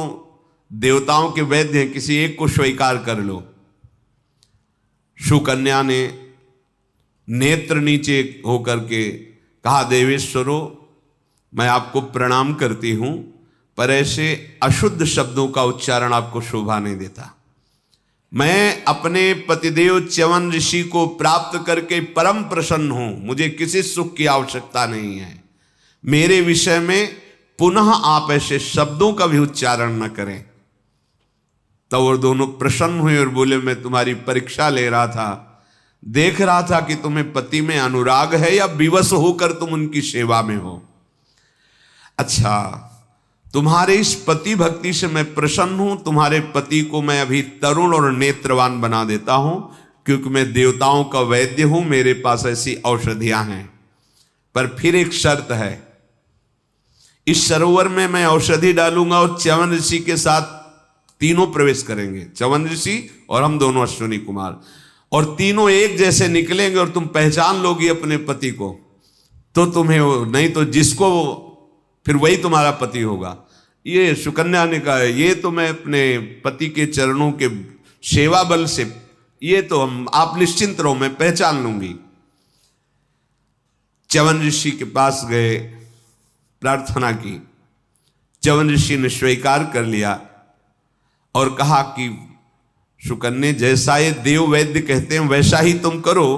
देवताओं के वैद्य हैं, किसी एक को स्वीकार कर लो। सुकन्या ने नेत्र नीचे होकर के कहा, देवेश्वरो, मैं आपको प्रणाम करती हूं, पर ऐसे अशुद्ध शब्दों का उच्चारण आपको शोभा नहीं देता। मैं अपने पतिदेव च्यवन ऋषि को प्राप्त करके परम प्रसन्न हूं, मुझे किसी सुख की आवश्यकता नहीं है। मेरे विषय में पुनः आप ऐसे शब्दों का भी उच्चारण न करें। तो वो दोनों प्रसन्न हुए और बोले, मैं तुम्हारी परीक्षा ले रहा था, देख रहा था कि तुम्हें पति में अनुराग है या विवश होकर तुम उनकी सेवा में हो। अच्छा, तुम्हारे इस पति भक्ति से मैं प्रसन्न हूं। तुम्हारे पति को मैं अभी तरुण और नेत्रवान बना देता हूं, क्योंकि मैं देवताओं का वैद्य हूं, मेरे पास ऐसी औषधियां हैं। पर फिर एक शर्त है, इस सरोवर में मैं औषधि डालूंगा और च्यवन ऋषि के साथ तीनों प्रवेश करेंगे, च्यवन ऋषि और हम दोनों अश्विनी कुमार, और तीनों एक जैसे निकलेंगे और तुम पहचान लोगी अपने पति को, तो तुम्हें, नहीं तो जिसको, फिर वही तुम्हारा पति होगा। ये सुकन्या ने कहा, ये तो मैं अपने पति के चरणों के सेवा बल से, ये तो आप निश्चिंत रहो, मैं पहचान लूंगी। च्यवन ऋषि के पास गए, प्रार्थना की। च्यवन ऋषि ने स्वीकार कर लिया और कहा कि सुकन्या, जैसा ये देव वैद्य कहते हैं वैसा ही तुम करो।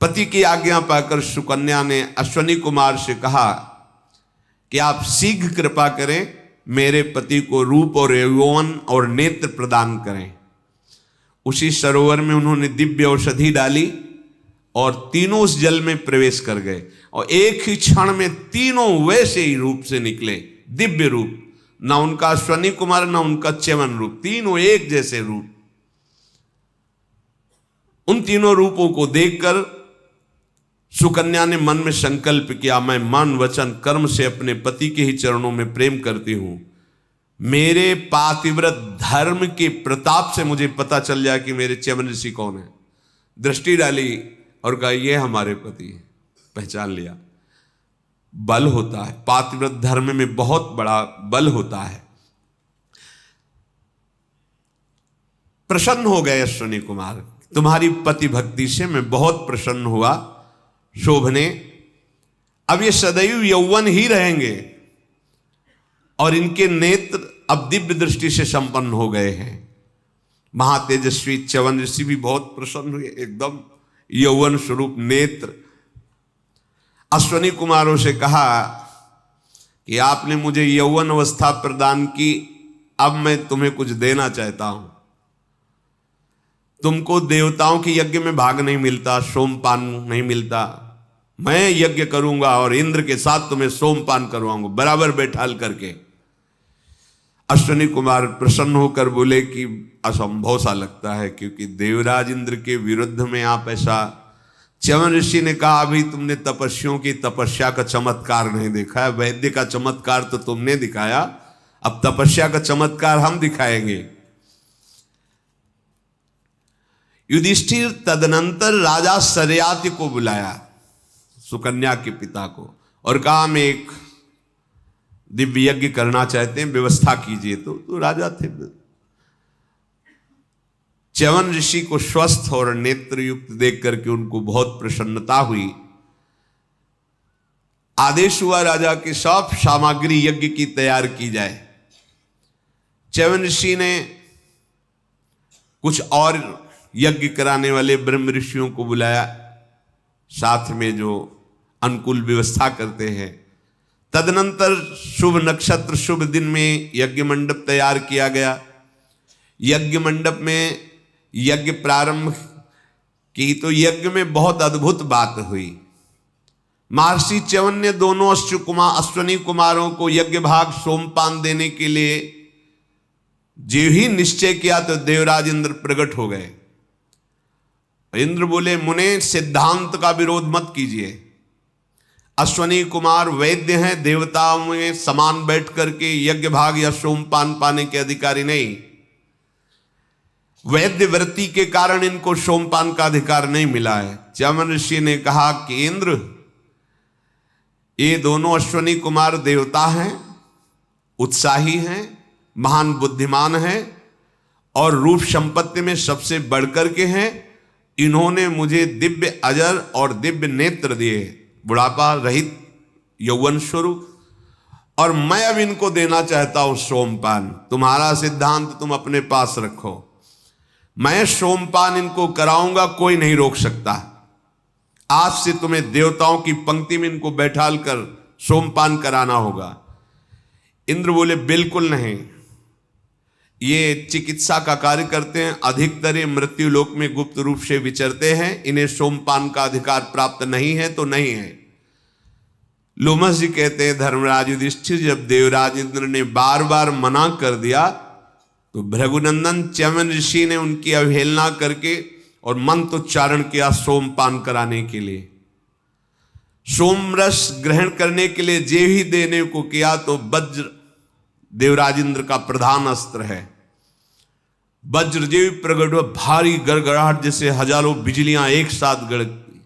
पति की आज्ञा पाकर सुकन्या ने अश्विनी कुमार से कहा कि आप शीघ्र कृपा करें, मेरे पति को रूप और यौवन और नेत्र प्रदान करें। उसी सरोवर में उन्होंने दिव्य औषधि डाली और तीनों उस जल में प्रवेश कर गए, और एक ही क्षण में तीनों वैसे ही रूप से निकले, दिव्य रूप। ना उनका अश्विनी कुमार, ना उनका च्यवन रूप, तीनों एक जैसे रूप। उन तीनों रूपों को देखकर सुकन्या ने मन में संकल्प किया, मैं मन वचन कर्म से अपने पति के ही चरणों में प्रेम करती हूं। मेरे पातिव्रत धर्म के प्रताप से मुझे पता चल जाए कि मेरे च्यवन ऋषि कौन है। दृष्टि डाली और कहा ये हमारे पति है, पहचान लिया। बल होता है, पातिव्रत धर्म में बहुत बड़ा बल होता है। प्रसन्न हो गए अश्विनी कुमार, तुम्हारी पति भक्ति से मैं बहुत प्रसन्न हुआ शोभने। अब ये सदैव यौवन ही रहेंगे और इनके नेत्र अब दिव्य दृष्टि से संपन्न हो गए हैं। महातेजस्वी च्यवन ऋषि भी बहुत प्रसन्न हुए, एकदम यौवन स्वरूप नेत्र। अश्विनी कुमारों से कहा कि आपने मुझे यौवन अवस्था प्रदान की, अब मैं तुम्हें कुछ देना चाहता हूं। तुमको देवताओं के यज्ञ में भाग नहीं मिलता, सोमपान नहीं मिलता, मैं यज्ञ करूंगा और इंद्र के साथ तुम्हें सोमपान करवाऊंगा, बराबर बैठाल करके। अश्विनी कुमार प्रसन्न होकर बोले कि असंभव सा लगता है, क्योंकि देवराज इंद्र के विरुद्ध में आप ऐसा। च्यवन ऋषि ने कहा, अभी तुमने तपस्वियों की तपस्या का चमत्कार नहीं देखा है, वैद्य का चमत्कार तो तुमने दिखाया, अब तपस्या का चमत्कार हम दिखाएंगे। युधिष्ठिर तदनंतर राजा सरयाति को बुलाया, सुकन्या के पिता को, और कहा मैं एक दिव्य यज्ञ करना चाहते हैं, व्यवस्था कीजिए। तो राजा थे। च्यवन ऋषि को स्वस्थ और नेत्र युक्त देख करके उनको बहुत प्रसन्नता हुई। आदेश हुआ राजा के सब सामग्री यज्ञ की तैयार की जाए। च्यवन ऋषि ने कुछ और यज्ञ कराने वाले ब्रह्म ऋषियों को बुलाया, साथ में जो अनुकूल व्यवस्था करते हैं। तदनंतर शुभ नक्षत्र शुभ दिन में यज्ञ मंडप तैयार किया गया। यज्ञ मंडप में यज्ञ प्रारंभ की तो यज्ञ में बहुत अद्भुत बात हुई। महर्षि च्यवन ने दोनों अश्विनी कुमारों को यज्ञ भाग सोमपान देने के लिए जो ही निश्चय किया तो देवराज इंद्र प्रकट हो गए। इंद्र बोले, मुने सिद्धांत का विरोध मत कीजिए। अश्विनी कुमार वैद्य हैं, देवताओं में समान बैठ करके यज्ञ भाग या सोमपान पाने के अधिकारी नहीं। वैद्य वृत्ति के कारण इनको सोमपान का अधिकार नहीं मिला है। च्यवन ऋषि ने कहा कि इंद्र, ये दोनों अश्विनी कुमार देवता हैं, उत्साही हैं, महान बुद्धिमान हैं और रूप संपत्ति में सबसे बढ़कर के हैं। इन्होंने मुझे दिव्य अजर और दिव्य नेत्र दिए, बुढ़ापा रहित यौवन स्वरूप, और मैं अब इनको देना चाहता हूं सोमपान। तुम्हारा सिद्धांत तुम अपने पास रखो, मैं सोमपान इनको कराऊंगा, कोई नहीं रोक सकता। आज से तुम्हें देवताओं की पंक्ति में इनको बैठाल कर सोमपान कराना होगा। इंद्र बोले, बिल्कुल नहीं, ये चिकित्सा का कार्य करते हैं, अधिकतर ये मृत्यु लोक में गुप्त रूप से विचरते हैं, इन्हें सोमपान का अधिकार प्राप्त नहीं है तो नहीं है। लोमस जी कहते हैं, धर्मराज युधिष्ठिर जब देवराज इंद्र ने बार बार मना कर दिया तो भृगुनंदन च्यवन ऋषि ने उनकी अवहेलना करके और मंत्रोच्चारण किया सोमपान कराने के लिए। सोमरस ग्रहण करने के लिए जे ही देने को किया तो वज्र देवराज इंद्र का प्रधान अस्त्र है। वज्र जे प्रगट हुआ, भारी गड़गड़ाहट जैसे हजारों बिजलियां एक साथ गड़की,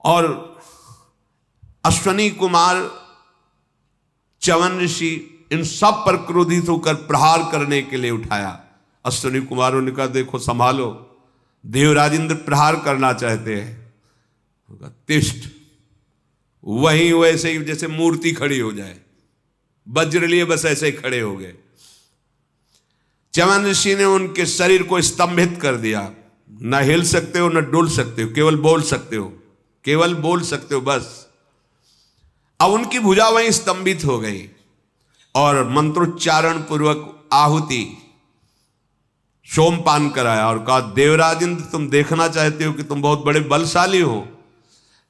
और अश्विनी कुमार च्यवन ऋषि इन सब पर क्रोधित होकर प्रहार करने के लिए उठाया। अश्विनी कुमारों ने कहा, देखो संभालो, देवराज इंद्र प्रहार करना चाहते हैं। तिष्ठ, वहीं वैसे ही जैसे मूर्ति खड़ी हो जाए, वज्र लिए बस ऐसे ही खड़े हो गए। च्यवन ऋषि ने उनके शरीर को स्तंभित कर दिया, न हिल सकते हो न डुल सकते हो, केवल बोल सकते हो, केवल बोल सकते हो बस। अब उनकी भुजा वहीं स्तंभित हो गई और मंत्रोच्चारण पूर्वक आहुति सोमपान कराया और कहा, देवराज इंद्र तुम देखना चाहते हो कि तुम बहुत बड़े बलशाली हो,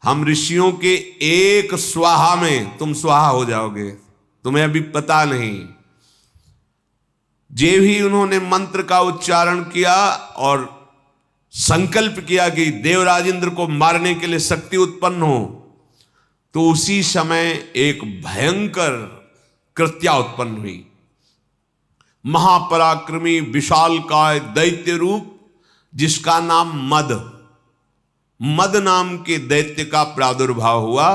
हम ऋषियों के एक स्वाहा में तुम स्वाहा हो जाओगे, तुम्हें अभी पता नहीं। जे भी उन्होंने मंत्र का उच्चारण किया और संकल्प किया कि देवराज इंद्र को मारने के लिए शक्ति उत्पन्न हो, तो उसी समय एक भयंकर कृत्या उत्पन्न हुई। महापराक्रमी विशालकाय दैत्य रूप, जिसका नाम मद नाम के दैत्य का प्रादुर्भाव हुआ।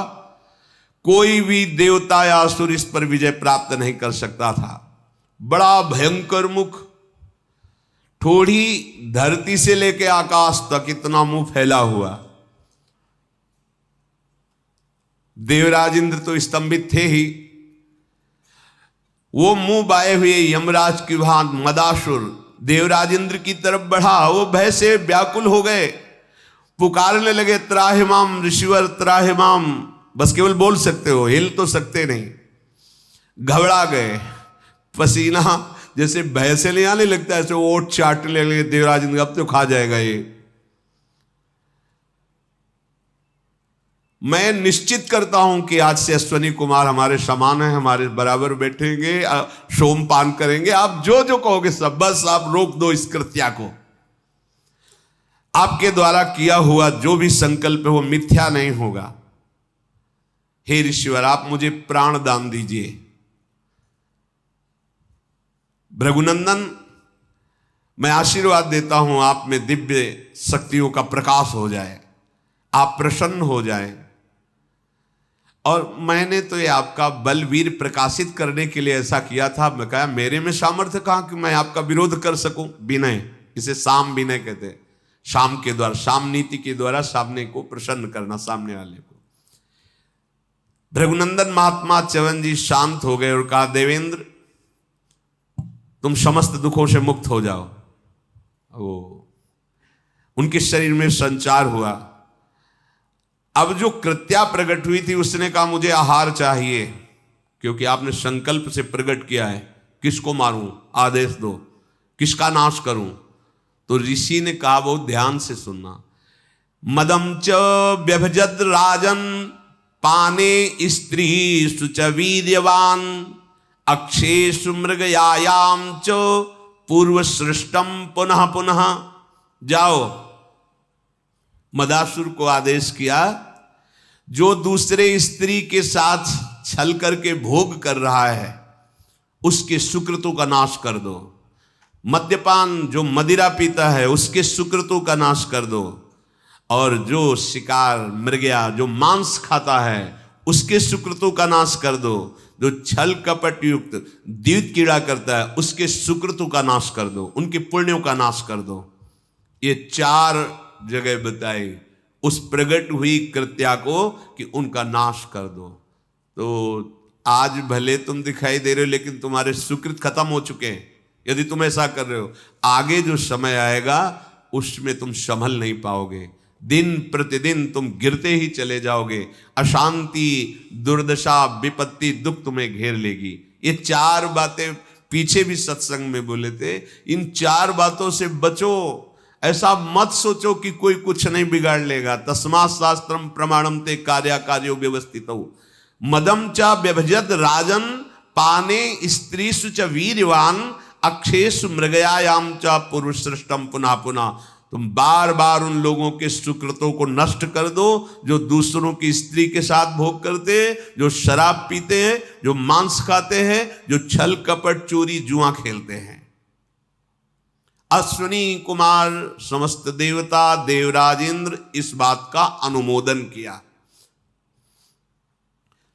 कोई भी देवता या असुर इस पर विजय प्राप्त नहीं कर सकता था। बड़ा भयंकर मुख, थोड़ी धरती से लेकर आकाश तक इतना मुंह फैला हुआ। देवराज इंद्र तो स्तंभित थे ही, वो मुंह बाए हुए यमराज की भांति मदासुर देवराज इंद्र की तरफ बढ़ा। वो भय से व्याकुल हो गए, पुकारने लगे, त्राहिमाम ऋषिवर त्राहिमाम। बस केवल बोल सकते हो, हिल तो सकते नहीं। घबरा गए, पसीना जैसे भय से नहीं आने लगता, ऐसे ओठ चाटने लगे देवराज इंद्र, अब तो खा जाएगा ये। मैं निश्चित करता हूं कि आज से अश्वनी कुमार हमारे समान है, हमारे बराबर बैठेंगे, सोमपान करेंगे, आप जो जो कहोगे सब। बस आप रोक दो इस कृत्या को। आपके द्वारा किया हुआ जो भी संकल्प है वो मिथ्या नहीं होगा। हे ऋषिवर, आप मुझे प्राण दान दीजिए। भृगुनंदन, मैं आशीर्वाद देता हूं आप में दिव्य शक्तियों का प्रकाश हो जाए, आप प्रसन्न हो जाएं। और मैंने तो ये आपका बलवीर प्रकाशित करने के लिए ऐसा किया था। मैं कहा मेरे में सामर्थ्य कहां कि मैं आपका विरोध कर सकूं। विनय, इसे साम विनय कहते हैं। शाम के द्वारा, शाम नीति के द्वारा सामने को प्रसन्न करना, सामने वाले को। भृगुनंदन महात्मा च्यवन जी शांत हो गए और कहा, देवेंद्र तुम समस्त दुखों से मुक्त हो जाओ। वो उनके शरीर में संचार हुआ। अब जो कृत्या प्रकट हुई थी उसने कहा मुझे आहार चाहिए, क्योंकि आपने संकल्प से प्रकट किया है। किसको मारूं, आदेश दो, किसका नाश करूं। तो ऋषि ने कहा, बहुत ध्यान से सुनना। मदम च व्यभजद राजन पाने स्त्री सुच वीर्यवान अक्षेषु मृगयायाम च पूर्व सृष्टम पुनः पुनः। जाओ, मदासुर को आदेश किया, जो दूसरे स्त्री के साथ छल करके भोग कर रहा है उसके सुकृतों का नाश कर दो। मद्यपान, जो मदिरा पीता है उसके सुकृतों का नाश कर दो। और जो शिकार मृगया, जो मांस खाता है उसके सुकृतों का नाश कर दो। जो छल कपट युक्त द्वित कीड़ा करता है उसके सुकृतों का नाश कर दो, उनके पुण्यों का नाश कर दो। ये 4 जगह बताई उस प्रकट हुई कृत्या को कि उनका नाश कर दो। तो आज भले तुम दिखाई दे रहे हो, लेकिन तुम्हारे सुकृत खत्म हो चुके हैं। यदि तुम ऐसा कर रहे हो, आगे जो समय आएगा उसमें तुम संभल नहीं पाओगे। दिन प्रतिदिन तुम गिरते ही चले जाओगे। अशांति, दुर्दशा, विपत्ति, दुख तुम्हें घेर लेगी। ये 4 बातें पीछे भी सत्संग में बोले थे। इन 4 बातों से बचो। ऐसा मत सोचो कि कोई कुछ नहीं बिगाड़ लेगा। तस्मात् शास्त्रम प्रमाणम ते कार्याकार्यो व्यवस्थितौ। मदम च व्यभजत राजन पाने स्त्रीषु च वीर्यवान अक्षेषु मृगयायाम च पूर्व सृष्टम पुनः पुनः। तुम बार बार उन लोगों के सुकृतों को नष्ट कर दो जो दूसरों की स्त्री के साथ भोग करते हैं, जो शराब पीते हैं, जो मांस खाते हैं, जो छल कपट चोरी जुआ खेलते हैं। अश्विनी कुमार समस्त देवता देवराज इंद्र इस बात का अनुमोदन किया।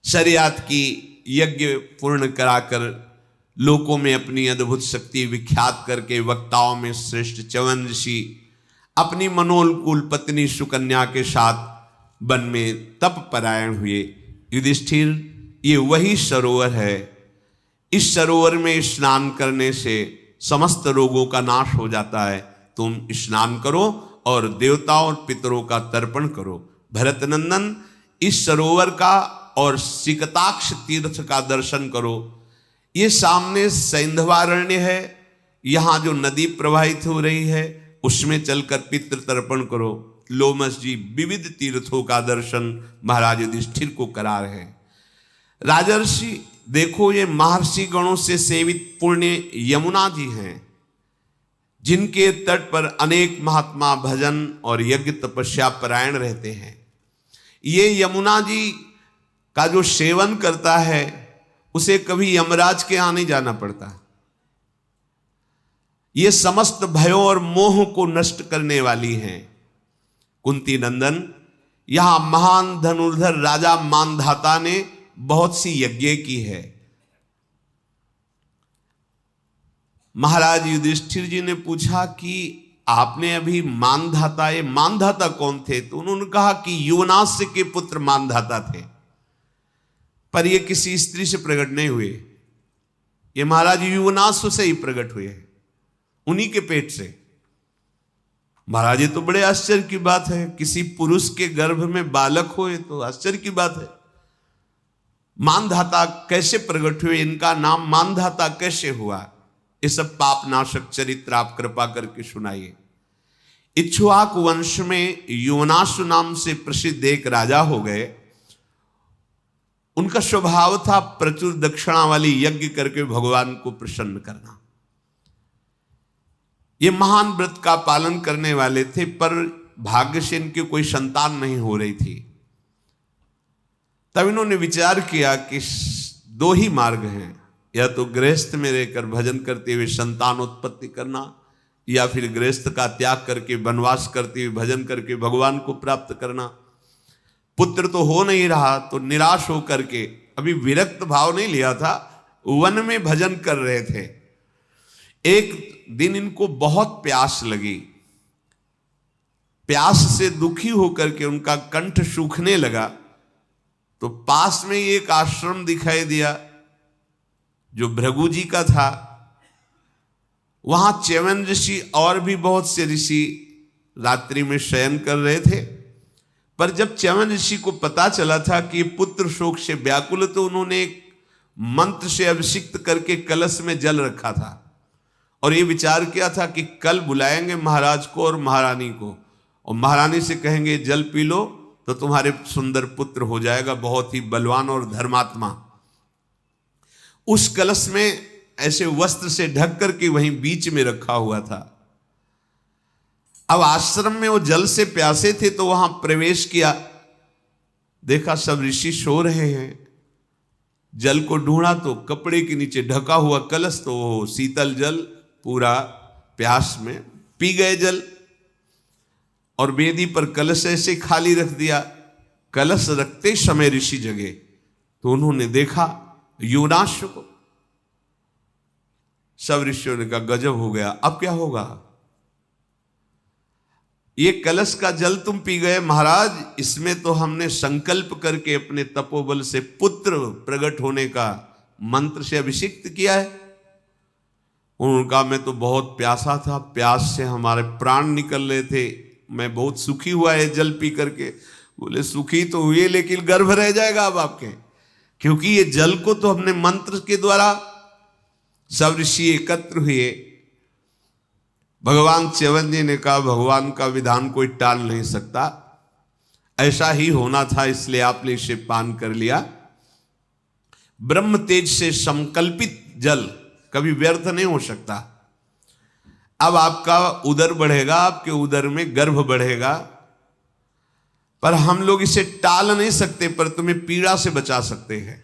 शरीयत की यज्ञ पूर्ण कराकर लोकों में अपनी अद्भुत शक्ति विख्यात करके वक्ताओं में श्रेष्ठ च्यवन ऋषि अपनी मनोनुकूल पत्नी सुकन्या के साथ वन में तप परायण हुए। युधिष्ठिर, ये वही सरोवर है। इस सरोवर में स्नान करने से समस्त रोगों का नाश हो जाता है। तुम स्नान करो और देवताओं और पितरों का तर्पण करो। भरतनंदन, इस सरोवर का और सिकताक्ष तीर्थ का दर्शन करो। ये सामने सैंधवारण्य है, यहाँ जो नदी प्रवाहित हो रही है उसमें चलकर पितृ तर्पण करो। लोमस जी विविध तीर्थों का दर्शन महाराज युधिष्ठिर को करा रहे हैं। राजर्षि देखो, ये महर्षि गणों से सेवित पुण्य यमुना जी हैं। जिनके तट पर अनेक महात्मा भजन और यज्ञ तपस्या परायण रहते हैं। ये यमुना जी का जो सेवन करता है उसे कभी यमराज के यहाँ नहीं जाना पड़ता। ये समस्त भयों और मोह को नष्ट करने वाली हैं। कुंती नंदन, यहां महान धनुर्धर राजा मानधाता ने बहुत सी यज्ञ की है। महाराज युधिष्ठिर जी ने पूछा कि आपने अभी मानधाता, ये मानधाता कौन थे? तो उन्होंने कहा कि युवनास्य के पुत्र मानधाता थे, पर ये किसी स्त्री से प्रकट नहीं हुए। ये महाराज युवनास्य से ही प्रकट हुए हैं, उन्हीं के पेट से। महाराज ये तो बड़े आश्चर्य की बात है, किसी पुरुष के गर्भ में बालक हो, ये तो आश्चर्य की बात है। मानधाता कैसे प्रकट हुए, इनका नाम मानधाता कैसे हुआ? ये सब पाप नाशक चरित्र आप कृपा करके सुनाइए। इक्ष्वाकु वंश में युवनाशु नाम से प्रसिद्ध एक राजा हो गए। उनका स्वभाव था प्रचुर दक्षिणा वाली यज्ञ करके भगवान को प्रसन्न करना। ये महान व्रत का पालन करने वाले थे, पर भाग्य से इनकी कोई संतान नहीं हो रही थी। तब इन्होंने विचार किया कि दो ही मार्ग हैं, या तो गृहस्थ में रहकर भजन करते हुए संतान उत्पत्ति करना, या फिर गृहस्थ का त्याग करके वनवास करते हुए भजन करके भगवान को प्राप्त करना। पुत्र तो हो नहीं रहा, तो निराश होकर के, अभी विरक्त भाव नहीं लिया था, वन में भजन कर रहे थे। एक दिन इनको बहुत प्यास लगी। प्यास से दुखी होकर के उनका कंठ सूखने लगा, तो पास में एक आश्रम दिखाई दिया जो भृगु जी का था। वहां च्यवन ऋषि और भी बहुत से ऋषि रात्रि में शयन कर रहे थे। पर जब च्यवन ऋषि को पता चला था कि पुत्र शोक से व्याकुल, तो उन्होंने एक मंत्र से अभिषिक्त करके कलश में जल रखा था और ये विचार किया था कि कल बुलाएंगे महाराज को और महारानी को, और महारानी से कहेंगे जल पी लो तो तुम्हारे सुंदर पुत्र हो जाएगा, बहुत ही बलवान और धर्मात्मा। उस कलश में ऐसे वस्त्र से ढक करके वहीं बीच में रखा हुआ था। अब आश्रम में वो जल से प्यासे थे, तो वहां प्रवेश किया, देखा सब ऋषि सो रहे हैं। जल को ढूंढा तो कपड़े के नीचे ढका हुआ कलश, तो वो शीतल जल पूरा प्यास में पी गए जल, और वेदी पर कलश ऐसे खाली रख दिया। कलश रखते समय ऋषि जगे, तो उन्होंने देखा युवनाश को। सब ऋषियों ने कहा गजब हो गया, अब क्या होगा? ये कलश का जल तुम पी गए महाराज, इसमें तो हमने संकल्प करके अपने तपोबल से पुत्र प्रकट होने का मंत्र से अभिषिक्त किया है। उन्होंने कहा मैं तो बहुत प्यासा था, प्यास से हमारे प्राण निकल रहे थे, मैं बहुत सुखी हुआ है जल पी करके। बोले सुखी तो हुए, लेकिन गर्भ रह जाएगा अब आपके, क्योंकि ये जल को तो हमने मंत्र के द्वारा। सब ऋषि एकत्र हुए। भगवान च्यवन जी ने कहा भगवान का विधान कोई टाल नहीं सकता, ऐसा ही होना था, इसलिए आपने इसे पान कर लिया। ब्रह्म तेज से संकल्पित जल कभी व्यर्थ नहीं हो सकता। अब आपका उदर बढ़ेगा, आपके उदर में गर्भ बढ़ेगा, पर हम लोग इसे टाल नहीं सकते, पर तुम्हें पीड़ा से बचा सकते हैं।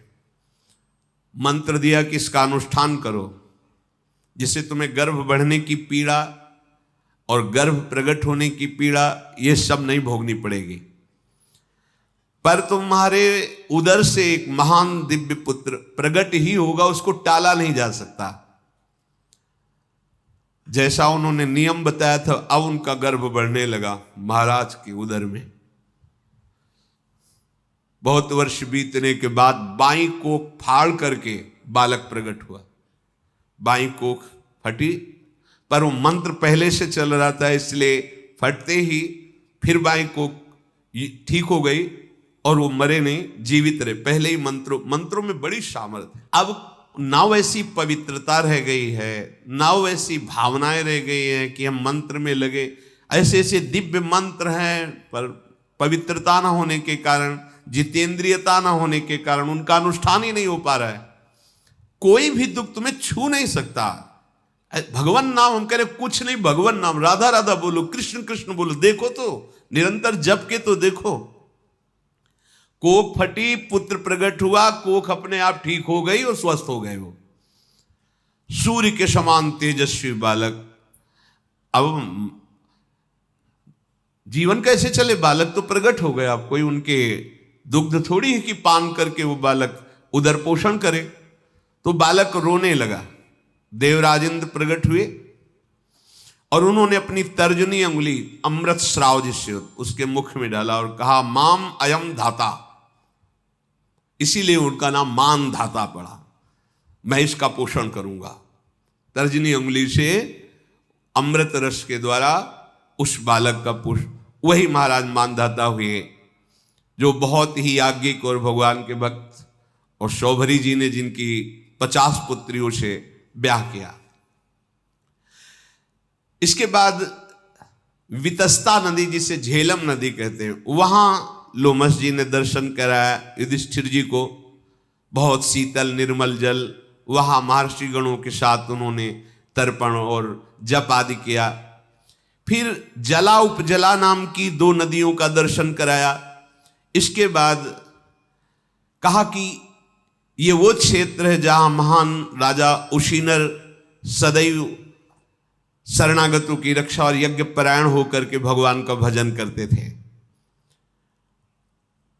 मंत्र दिया कि इसका अनुष्ठान करो, जिससे तुम्हें गर्भ बढ़ने की पीड़ा और गर्भ प्रकट होने की पीड़ा ये सब नहीं भोगनी पड़ेगी। पर तुम्हारे उदर से एक महान दिव्य पुत्र प्रकट ही होगा, उसको टाला नहीं जा सकता। जैसा उन्होंने नियम बताया था, अब उनका गर्भ बढ़ने लगा महाराज के उदर में। बहुत वर्ष बीतने के बाद बाईं कोख फाड़ करके बालक प्रकट हुआ। बाईं कोख फटी, पर वो मंत्र पहले से चल रहा था, इसलिए फटते ही फिर बाईं कोख ठीक हो गई और वो मरे नहीं, जीवित रहे। पहले ही मंत्रों में बड़ी सामर्थ्य है। अब ना वैसी पवित्रता रह गई है, ना वैसी भावनाएं रह गई हैं कि हम मंत्र में लगे। ऐसे ऐसे दिव्य मंत्र हैं, पर पवित्रता ना होने के कारण, जितेंद्रियता ना होने के कारण उनका अनुष्ठान ही नहीं हो पा रहा है। कोई भी दुख तुम्हें छू नहीं सकता। भगवान नाम हम कह रहे कुछ नहीं, भगवान नाम, राधा राधा बोलो, कृष्ण कृष्ण बोलो, देखो तो निरंतर जप के तो देखो। कोख फटी, पुत्र प्रकट हुआ, कोख अपने आप ठीक हो गई और स्वस्थ हो गए वो, सूर्य के समान तेजस्वी बालक। अब जीवन कैसे चले, बालक तो प्रकट हो गए, अब कोई उनके दुग्ध थोड़ी है कि पान करके वो बालक उदर पोषण करे। तो बालक रोने लगा। देवराजेंद्र प्रकट हुए और उन्होंने अपनी तर्जनी अंगुली अमृत श्राव जिससे उसके मुख में डाला और कहा माम अयम धाता, इसीलिए उनका नाम मान धाता पड़ा, मैं इसका पोषण करूंगा। तर्जनी अंगुली से अमृत रस के द्वारा उस बालक का पोषण, वही महाराज मानधाता हुए जो बहुत ही याज्ञिक और भगवान के भक्त, और शौभरी जी ने जिनकी 50 पुत्रियों से ब्याह किया। इसके बाद वितस्ता नदी जिसे झेलम नदी कहते हैं, वहां लोमस जी ने दर्शन कराया युधिष्ठिर जी को, बहुत शीतल निर्मल जल, वहां महर्षि गणों के साथ उन्होंने तर्पण और जप आदि किया। फिर जला उपजला नाम की 2 नदियों का दर्शन कराया। इसके बाद कहा कि ये वो क्षेत्र है जहां महान राजा उशीनर सदैव शरणागतों की रक्षा और यज्ञ परायण होकर के भगवान का भजन करते थे।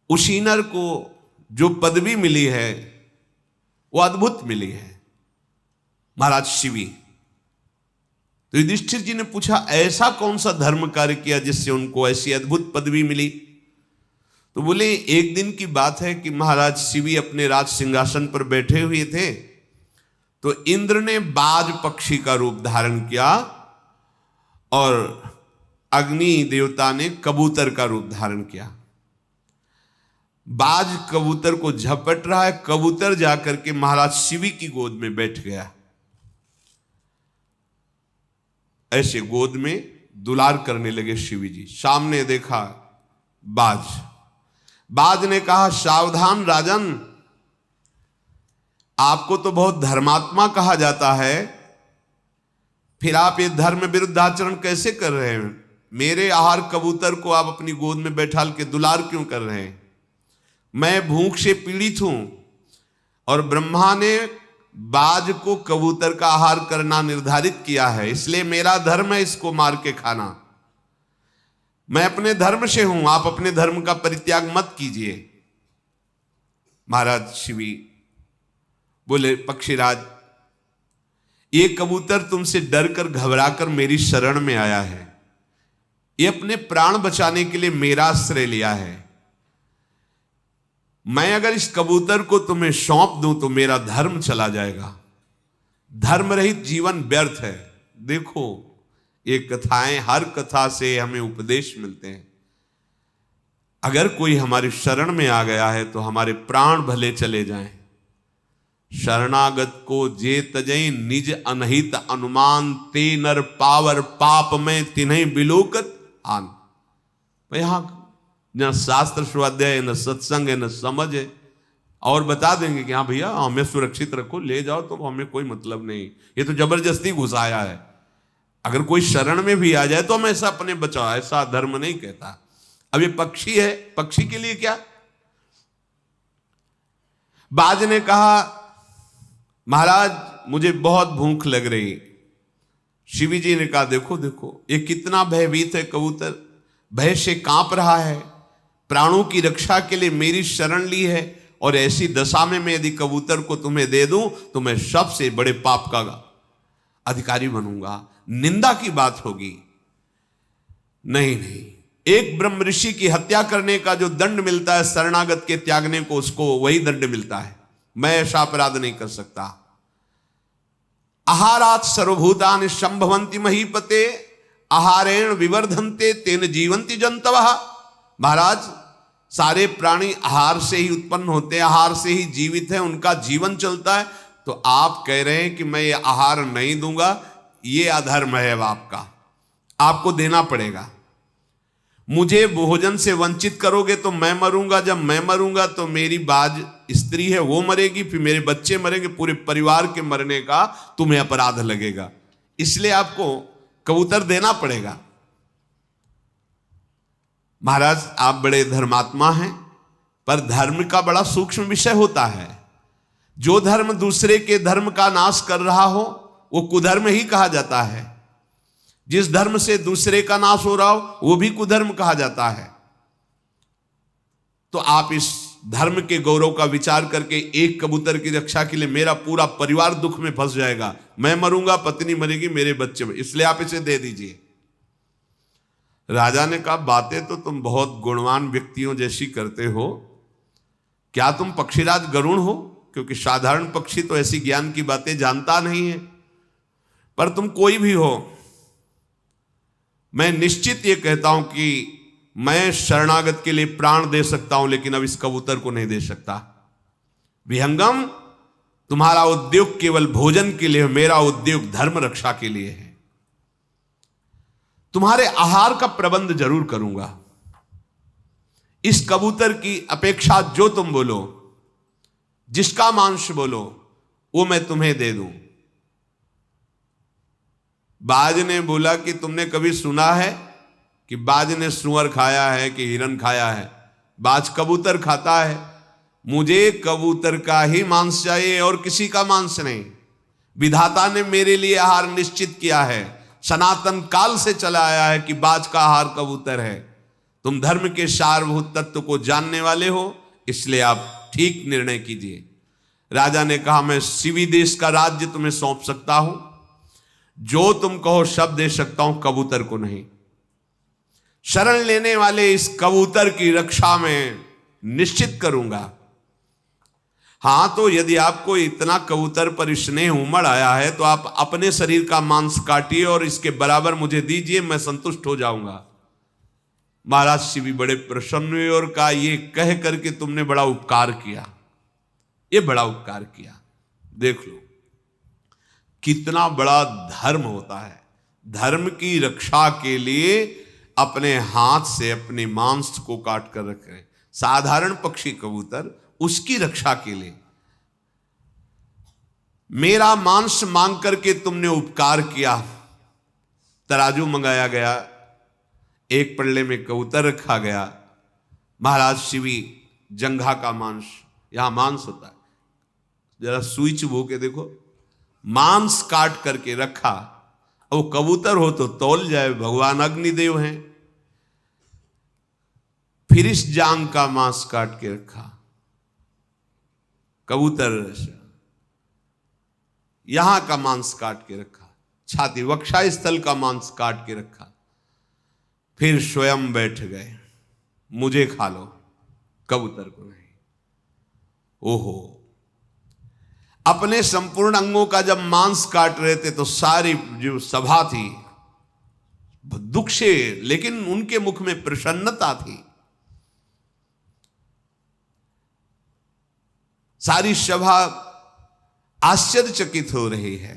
उशीनर को जो पदवी मिली है वो अद्भुत मिली है, महाराज शिवी। तो युधिष्ठिर जी ने पूछा ऐसा कौन सा धर्म कार्य किया जिससे उनको ऐसी अद्भुत पदवी मिली। तो बोले एक दिन की बात है कि महाराज शिवी अपने राज सिंहासन पर बैठे हुए थे, तो इंद्र ने बाज पक्षी का रूप धारण किया और अग्नि देवता ने कबूतर का रूप धारण किया। बाज कबूतर को झपट रहा है, कबूतर जाकर के महाराज शिवी की गोद में बैठ गया। ऐसे गोद में दुलार करने लगे शिवी जी। सामने देखा बाज, बाज ने कहा सावधान राजन, आपको तो बहुत धर्मात्मा कहा जाता है, फिर आप ये धर्म विरुद्ध आचरण कैसे कर रहे हैं? मेरे आहार कबूतर को आप अपनी गोद में बैठाल के दुलार क्यों कर रहे हैं? मैं भूख से पीड़ित हूं और ब्रह्मा ने बाज को कबूतर का आहार करना निर्धारित किया है, इसलिए मेरा धर्म है इसको मार के खाना। मैं अपने धर्म से हूं, आप अपने धर्म का परित्याग मत कीजिए। महाराज शिवी बोले पक्षीराज, ये कबूतर तुमसे डर कर घबरा कर मेरी शरण में आया है, ये अपने प्राण बचाने के लिए मेरा आश्रय लिया है। मैं अगर इस कबूतर को तुम्हें सौंप दूं तो मेरा धर्म चला जाएगा, धर्म रहित जीवन व्यर्थ है। देखो ये कथाएं, हर कथा से हमें उपदेश मिलते हैं। अगर कोई हमारी शरण में आ गया है तो हमारे प्राण भले चले जाएं। शरणागत को जे तजई निज अनहित अनुमान, ते नर पावर पाप में तिन्हीं बिलोकत आन। यहां न शास्त्र स्वाध्याय है, न सत्संग है, न समझ है, और बता देंगे कि हाँ भैया हमें सुरक्षित रखो, ले जाओ, तो हमें कोई मतलब नहीं, ये तो जबरदस्ती घुसाया है। अगर कोई शरण में भी आ जाए तो हम ऐसा अपने बचाओ, ऐसा धर्म नहीं कहता। अब ये पक्षी है, पक्षी के लिए क्या? बाज ने कहा महाराज मुझे बहुत भूख लग रही। शिवी जी ने कहा देखो देखो ये कितना भयभीत है कबूतर, भय से कांप रहा है, प्राणों की रक्षा के लिए मेरी शरण ली है, और ऐसी दशा में मैं यदि कबूतर को तुम्हें दे दूं तो मैं सबसे बड़े पाप का अधिकारी बनूंगा, निंदा की बात होगी। नहीं नहीं, एक ब्रह्म ऋषि की हत्या करने का जो दंड मिलता है शरणागत के त्यागने को, उसको वही दंड मिलता है। मैं ऐसा अपराध नहीं कर सकता। आहारात सर्वभूतानि संभवन्ति महीपते, आहारेण विवर्धन्ते तेन जीवन्ति जंतवः। महाराज सारे प्राणी आहार से ही उत्पन्न होते हैं, आहार से ही जीवित है, उनका जीवन चलता है। तो आप कह रहे हैं कि मैं ये आहार नहीं दूंगा, ये अधर्म है आपका, आपको देना पड़ेगा। मुझे भोजन से वंचित करोगे तो मैं मरूंगा, जब मैं मरूंगा तो मेरी बाज स्त्री है वो मरेगी, फिर मेरे बच्चे मरेंगे, पूरे परिवार के मरने का तुम्हें अपराध लगेगा। इसलिए आपको कबूतर देना पड़ेगा। महाराज आप बड़े धर्मात्मा हैं, पर धर्म का बड़ा सूक्ष्म विषय होता है। जो धर्म दूसरे के धर्म का नाश कर रहा हो वो कुधर्म ही कहा जाता है। जिस धर्म से दूसरे का नाश हो रहा हो वो भी कुधर्म कहा जाता है। तो आप इस धर्म के गौरव का विचार करके एक कबूतर की रक्षा के लिए मेरा पूरा परिवार दुख में फंस जाएगा, मैं मरूंगा, पत्नी मरेगी, मेरे बच्चे, इसलिए आप इसे दे दीजिए। राजा ने कहा बातें तो तुम बहुत गुणवान व्यक्तियों जैसी करते हो, क्या तुम पक्षीराज गरुण हो? क्योंकि साधारण पक्षी तो ऐसी ज्ञान की बातें जानता नहीं है, पर तुम कोई भी हो, मैं निश्चित ये कहता हूं कि मैं शरणागत के लिए प्राण दे सकता हूं, लेकिन अब इस कबूतर को नहीं दे सकता। विहंगम, तुम्हारा उद्योग केवल भोजन के लिए, मेरा उद्योग धर्म रक्षा के लिए है। तुम्हारे आहार का प्रबंध जरूर करूंगा। इस कबूतर की अपेक्षा जो तुम बोलो, जिसका मांस बोलो, वो मैं तुम्हें दे दूं। बाज ने बोला कि तुमने कभी सुना है कि बाज ने सुअर खाया है कि हिरन खाया है? बाज कबूतर खाता है। मुझे कबूतर का ही मांस चाहिए और किसी का मांस नहीं। विधाता ने मेरे लिए आहार निश्चित किया है, सनातन काल से चला आया है कि बाज का आहार कबूतर है। तुम धर्म के सारभूत तत्व को जानने वाले हो, इसलिए आप ठीक निर्णय कीजिए। राजा ने कहा मैं सिवी देश का राज्य तुम्हें सौंप सकता हूं, जो तुम कहो सब दे सकता हूं, कबूतर को नहीं। शरण लेने वाले इस कबूतर की रक्षा में निश्चित करूंगा। हां, तो यदि आपको इतना कबूतर पर स्नेह उमड़ आया है तो आप अपने शरीर का मांस काटिए और इसके बराबर मुझे दीजिए, मैं संतुष्ट हो जाऊंगा। महाराज शिवी बड़े प्रसन्न हुए और कहा ये कह करके तुमने बड़ा उपकार किया, ये बड़ा उपकार किया। देख लो कितना बड़ा धर्म होता है। धर्म की रक्षा के लिए अपने हाथ से अपने मांस को काट कर रख रहे। साधारण पक्षी कबूतर, उसकी रक्षा के लिए मेरा मांस मांग करके तुमने उपकार किया। तराजू मंगाया गया, एक पल्ले में कबूतर रखा गया। महाराज शिवी जंघा का मांस, यहां मांस होता है, जरा सुई चुभो के देखो, मांस काट करके रखा। वो कबूतर हो तो तौल जाए, भगवान अग्निदेव हैं। फिर इस जांग का मांस काट के रखा, कबूतर यहां का मांस काट के रखा, छाती वक्षा स्थल का मांस काट के रखा। फिर स्वयं बैठ गए, मुझे खा लो, कबूतर को नहीं। ओहो, अपने संपूर्ण अंगों का जब मांस काट रहे थे तो सारी जो सभा थी दुख से, लेकिन उनके मुख में प्रसन्नता थी। सारी सभा आश्चर्यचकित हो रही है।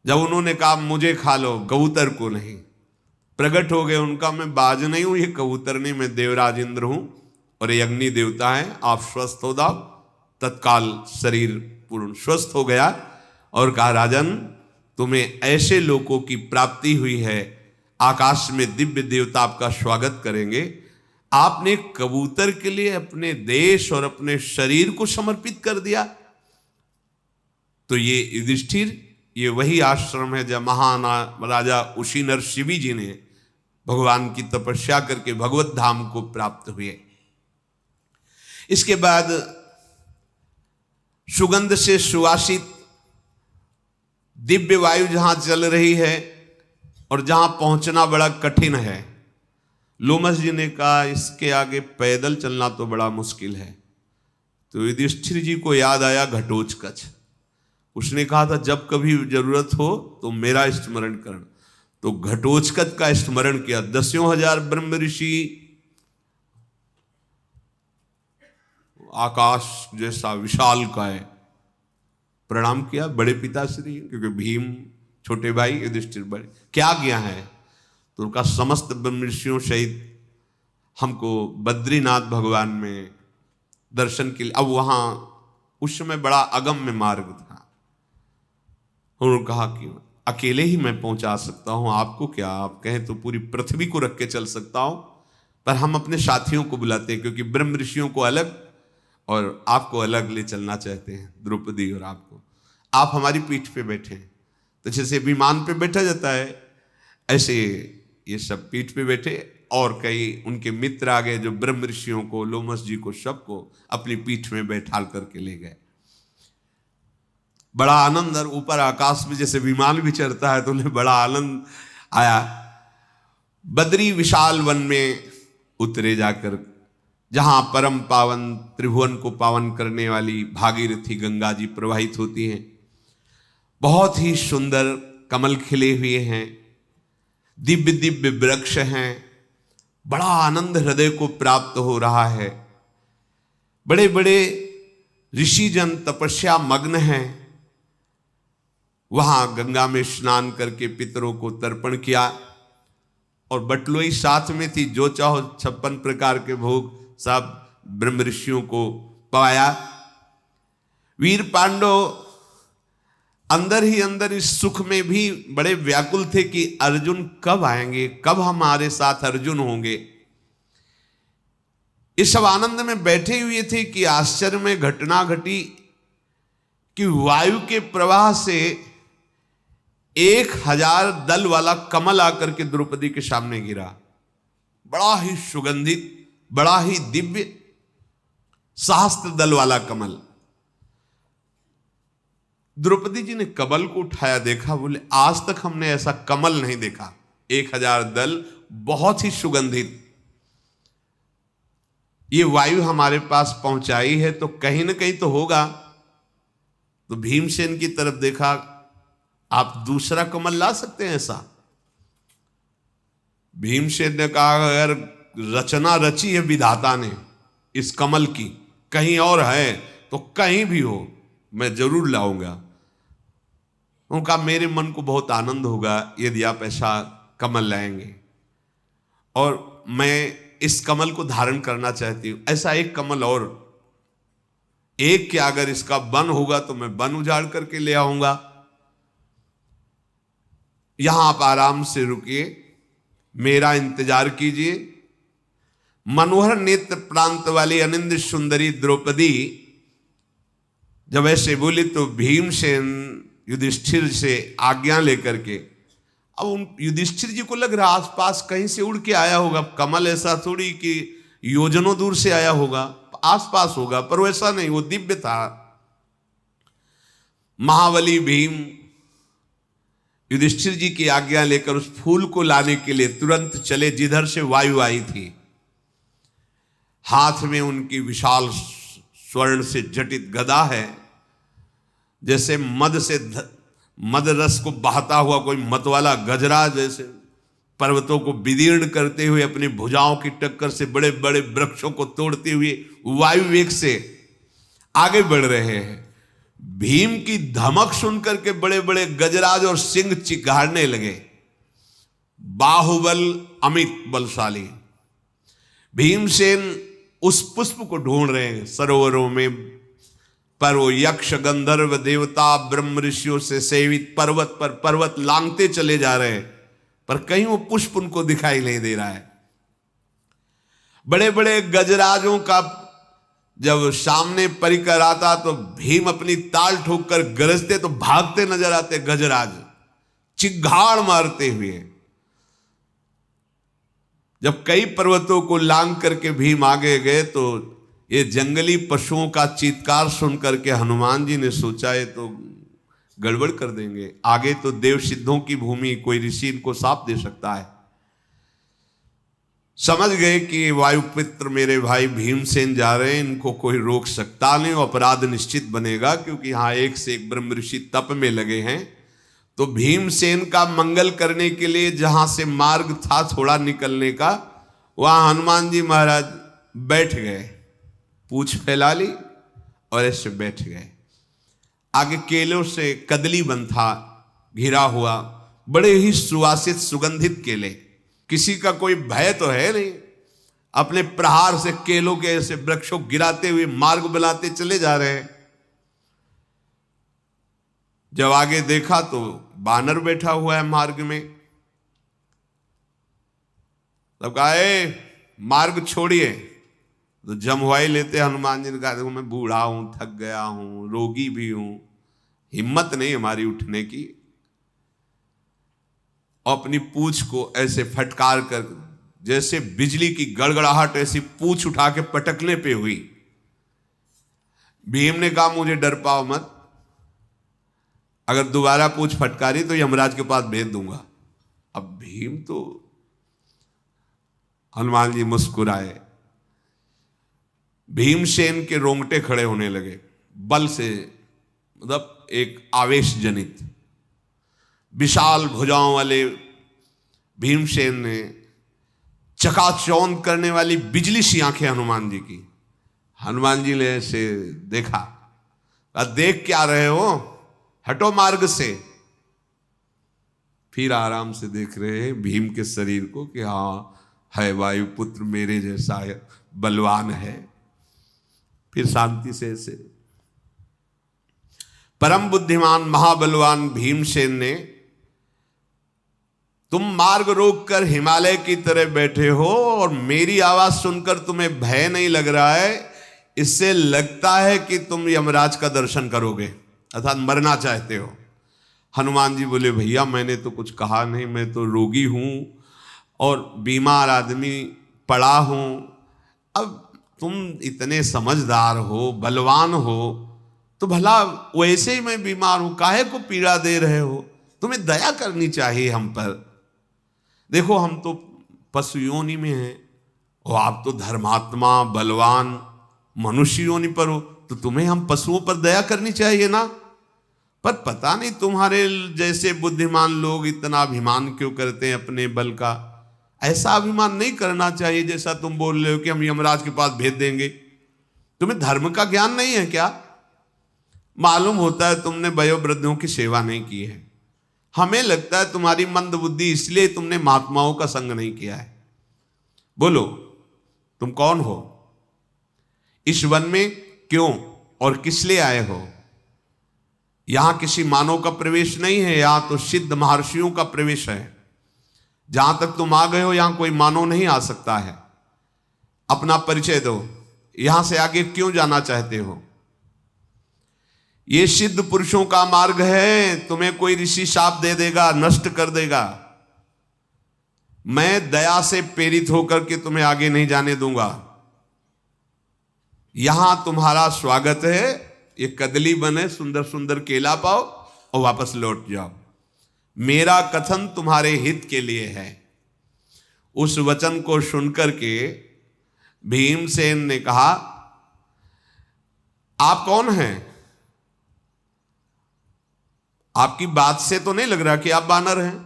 जब उन्होंने कहा मुझे खा लो, कबूतर को नहीं, प्रकट हो गए उनका मैं बाज नहीं हूं, ये कबूतर नहीं, मैं देवराज इंद्र हूं और ये अग्नि देवता है, आप स्वस्थ हो जाओ। तत्काल शरीर पूर्ण स्वस्थ हो गया और कहा राजन, तुम्हें ऐसे लोगों की प्राप्ति हुई है, आकाश में दिव्य देवता आपका स्वागत करेंगे। आपने कबूतर के लिए अपने देश और अपने शरीर को समर्पित कर दिया। तो ये युधिष्ठिर, ये वही आश्रम है जब महान राजा उशीनर शिवी जी ने भगवान की तपस्या करके भगवत धाम को प्राप्त हुए। इसके बाद सुगंध से सुवासित दिव्य वायु जहां चल रही है और जहां पहुंचना बड़ा कठिन है, लोमस जी ने कहा इसके आगे पैदल चलना तो बड़ा मुश्किल है। तो युधिष्ठिर जी को याद आया घटोत्कच। उसने कहा था जब कभी जरूरत हो तो मेरा स्मरण करना। तो घटोत्कच का स्मरण किया। 10,000 ब्रह्म ऋषि, आकाश जैसा विशाल काय, प्रणाम किया बड़े पिताश्री, क्योंकि भीम छोटे भाई, युधिष्ठिर बड़े, क्या किया है? तो उनका समस्त ब्रह्म ऋषियों सहित हमको बद्रीनाथ भगवान में दर्शन के लिए। अब वहां उस समय बड़ा अगम्य मार्ग था, उन्होंने कहा कि अकेले ही मैं पहुंचा सकता हूं, आपको क्या, आप कहें तो पूरी पृथ्वी को रख के चल सकता हूं, पर हम अपने साथियों को बुलाते हैं क्योंकि ब्रह्म ऋषियों को अलग और आपको अलग ले चलना चाहते हैं, द्रौपदी और आपको, आप हमारी पीठ पे बैठे हैं। तो जैसे विमान पे बैठा जाता है ऐसे ये सब पीठ पे बैठे, और कई उनके मित्र आ गए जो ब्रह्म ऋषियों को, लोमस जी को, सबको अपनी पीठ में बैठाल करके ले गए। बड़ा आनंद, और ऊपर आकाश में जैसे विमान भी चढ़ता है तो उन्हें बड़ा आनंद आया। बद्री विशाल वन में उतरे जाकर, जहां परम पावन त्रिभुवन को पावन करने वाली भागीरथी गंगा जी प्रवाहित होती हैं। बहुत ही सुंदर कमल खिले हुए हैं, दिव्य दिव्य वृक्ष हैं, बड़ा आनंद हृदय को प्राप्त हो रहा है। बड़े बड़े ऋषि जन तपस्या मग्न हैं। वहां गंगा में स्नान करके पितरों को तर्पण किया, और बटलोई साथ में थी, जो चाहो 56 प्रकार के भोग सब ब्रह्म ऋषियों को पाया। वीर पांडव अंदर ही अंदर इस सुख में भी बड़े व्याकुल थे कि अर्जुन कब आएंगे, कब हमारे साथ अर्जुन होंगे। इस सब आनंद में बैठे हुए थे कि आश्चर्य में घटना घटी कि वायु के प्रवाह से 1000 दल वाला कमल आकर के द्रौपदी के सामने गिरा। बड़ा ही सुगंधित, बड़ा ही दिव्य सहस्त्र दल वाला कमल। द्रौपदी जी ने कमल को उठाया, देखा, बोले आज तक हमने ऐसा कमल नहीं देखा। 1000 दल, बहुत ही सुगंधित। ये वायु हमारे पास पहुंचाई है तो कहीं ना कहीं तो होगा। तो भीमसेन की तरफ देखा, आप दूसरा कमल ला सकते हैं ऐसा? भीमसेन ने कहा, अगर रचना रची है विधाता ने इस कमल की, कहीं और है तो कहीं भी हो, मैं जरूर लाऊंगा। उनका मेरे मन को बहुत आनंद होगा यदि आप ऐसा कमल लाएंगे, और मैं इस कमल को धारण करना चाहती हूं। ऐसा एक कमल और, एक क्या, अगर इसका वन होगा तो मैं वन उजाड़ करके ले आऊंगा। यहां आप आराम से रुकिए, मेरा इंतजार कीजिए। मनोहर नेत्र प्रांत वाली अनिंद सुंदरी द्रौपदी जब ऐसे बोली तो भीमसेन युधिष्ठिर से आज्ञा लेकर के, अब उन युधिष्ठिर जी को लग रहा आसपास कहीं से उड़ के आया होगा। कमल ऐसा थोड़ी कि योजनों दूर से आया होगा, आसपास होगा, पर वैसा नहीं, वो दिव्य था। महाबली भीम युधिष्ठिर जी की आज्ञा लेकर उस फूल को लाने के लिए तुरंत चले जिधर से वायु आई थी। हाथ में उनकी विशाल स्वर्ण से जटित गदा है, जैसे मद रस को बहाता हुआ कोई मतवाला गजराज जैसे पर्वतों को विदीर्ण करते हुए अपनी भुजाओं की टक्कर से बड़े बड़े वृक्षों को तोड़ते हुए वायु वेग से आगे बढ़ रहे हैं। भीम की धमक सुनकर के बड़े बड़े गजराज और सिंह चिघाड़ने लगे। बाहुबल अमित बलशाली। भीमसेन उस पुष्प को ढूंढ रहे हैं सरोवरों में, पर वो यक्ष गंधर्व देवता ब्रह्म ऋषियों से सेवित पर्वत पर पर्वत लांघते चले जा रहे हैं, पर कहीं वो पुष्प उनको दिखाई नहीं दे रहा है। बड़े बड़े गजराजों का जब सामने परिकर आता तो भीम अपनी ताल ठोक कर गरजते तो भागते नजर आते गजराज, चिघाड़ मारते हुए। जब कई पर्वतों को लांघ करके भीम आगे गए तो ये जंगली पशुओं का चीत्कार सुन करके हनुमान जी ने सोचा ये तो गड़बड़ कर देंगे, आगे तो देव सिद्धों की भूमि, कोई ऋषि इनको साप दे सकता है। समझ गए कि वायुपुत्र मेरे भाई भीमसेन जा रहे हैं, इनको कोई रोक सकता नहीं, अपराध निश्चित बनेगा, क्योंकि यहाँ एक से एक ब्रह्म ऋषि तप में लगे हैं। तो भीमसेन का मंगल करने के लिए जहां से मार्ग था थोड़ा निकलने का, वहां हनुमान जी महाराज बैठ गए, पूंछ फैला ली और ऐसे बैठ गए। आगे केलों से कदली बन था घिरा हुआ, बड़े ही सुवासित सुगंधित केले, किसी का कोई भय तो है नहीं। अपने प्रहार से केलों के ऐसे वृक्षों गिराते हुए मार्ग बनाते चले जा रहे हैं। जब आगे देखा तो बानर बैठा हुआ है मार्ग में। तब कहा मार्ग छोड़िए। तो जमवाई लेते हनुमान जी ने कहा देखो मैं बूढ़ा हूं, थक गया हूं, रोगी भी हूं, हिम्मत नहीं हमारी उठने की। और अपनी पूंछ को ऐसे फटकार कर, जैसे बिजली की गड़गड़ाहट ऐसी पूंछ उठा के पटकने पे हुई। भीम ने कहा मुझे डर पाओ मत, अगर दोबारा पूंछ फटकारी तो यमराज के पास भेज दूंगा। अब भीम तो, हनुमान जी मुस्कुराए। भीमसेन के रोंगटे खड़े होने लगे बल से, मतलब एक आवेश जनित। विशाल भुजाओं वाले भीमसेन ने चकाचौंध करने वाली बिजली सी आंखें हनुमान जी की। हनुमान जी ने ऐसे देखा, देख क्या रहे हो, हटो मार्ग से। फिर आराम से देख रहे हैं भीम के शरीर को कि हाँ है वायुपुत्र मेरे जैसा है, बलवान है। फिर शांति से ऐसे परम बुद्धिमान महाबलवान भीमसेन ने, तुम मार्ग रोककर हिमालय की तरह बैठे हो और मेरी आवाज सुनकर तुम्हें भय नहीं लग रहा है, इससे लगता है कि तुम यमराज का दर्शन करोगे, अर्थात मरना चाहते हो। हनुमान जी बोले भैया मैंने तो कुछ कहा नहीं, मैं तो रोगी हूं और बीमार आदमी पड़ा हूं। अब तुम इतने समझदार हो, बलवान हो, तो भला वैसे ही मैं बीमार हूं, काहे को पीड़ा दे रहे हो? तुम्हें दया करनी चाहिए हम पर। देखो हम तो पशु योनि में हैं और आप तो धर्मात्मा बलवान मनुष्य योनि पर हो, तो तुम्हें हम पशुओं पर दया करनी चाहिए ना। पर पता नहीं तुम्हारे जैसे बुद्धिमान लोग इतना अभिमान क्यों करते हैं अपने बल का। ऐसा अभिमान नहीं करना चाहिए जैसा तुम बोल रहे हो कि हम यमराज के पास भेज देंगे। तुम्हें धर्म का ज्ञान नहीं है क्या? मालूम होता है तुमने वयोवृद्धों की सेवा नहीं की है। हमें लगता है तुम्हारी मंद बुद्धि, इसलिए तुमने महात्माओं का संग नहीं किया है। बोलो तुम कौन हो, इस वन में क्यों और किस लिए आए हो? यहां किसी मानव का प्रवेश नहीं है, यहां तो सिद्ध महर्षियों का प्रवेश है। जहां तक तुम आ गए हो यहां कोई मानव नहीं आ सकता है। अपना परिचय दो, यहां से आगे क्यों जाना चाहते हो? ये सिद्ध पुरुषों का मार्ग है, तुम्हें कोई ऋषि शाप दे देगा, नष्ट कर देगा। मैं दया से प्रेरित होकर के तुम्हें आगे नहीं जाने दूंगा। यहां तुम्हारा स्वागत है, ये कदली बने, सुंदर सुंदर केला पाओ और वापस लौट जाओ। मेरा कथन तुम्हारे हित के लिए है। उस वचन को सुनकर के भीमसेन ने कहा आप कौन हैं? आपकी बात से तो नहीं लग रहा कि आप बानर हैं,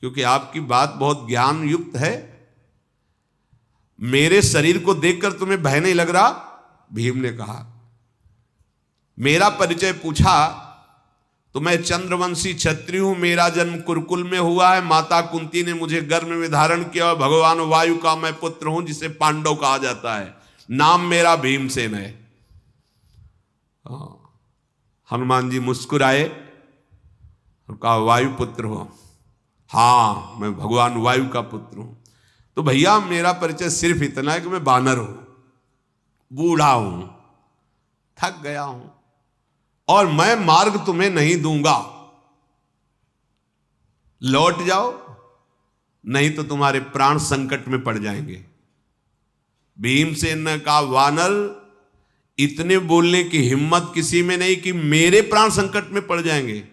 क्योंकि आपकी बात बहुत ज्ञान युक्त है। मेरे शरीर को देखकर तुम्हें भय नहीं लग रहा? भीम ने कहा। मेरा परिचय पूछा तो मैं चंद्रवंशी क्षत्रिय हूं, मेरा जन्म कुरुकुल में हुआ है। माता कुंती ने मुझे गर्भ में धारण किया और भगवान वायु का मैं पुत्र हूं, जिसे पांडव कहा जाता है। नाम मेरा भीमसेन है। हनुमान जी मुस्कुराए और कहा वायु पुत्र हो? हाँ मैं भगवान वायु का पुत्र हूं। तो भैया मेरा परिचय सिर्फ इतना है कि मैं बानर हूं, बूढ़ा हूं, थक गया हूं और मैं मार्ग तुम्हें नहीं दूंगा। लौट जाओ, नहीं तो तुम्हारे प्राण संकट में पड़ जाएंगे। भीमसेन ने कहा वानर, इतने बोलने की हिम्मत किसी में नहीं कि मेरे प्राण संकट में पड़ जाएंगे।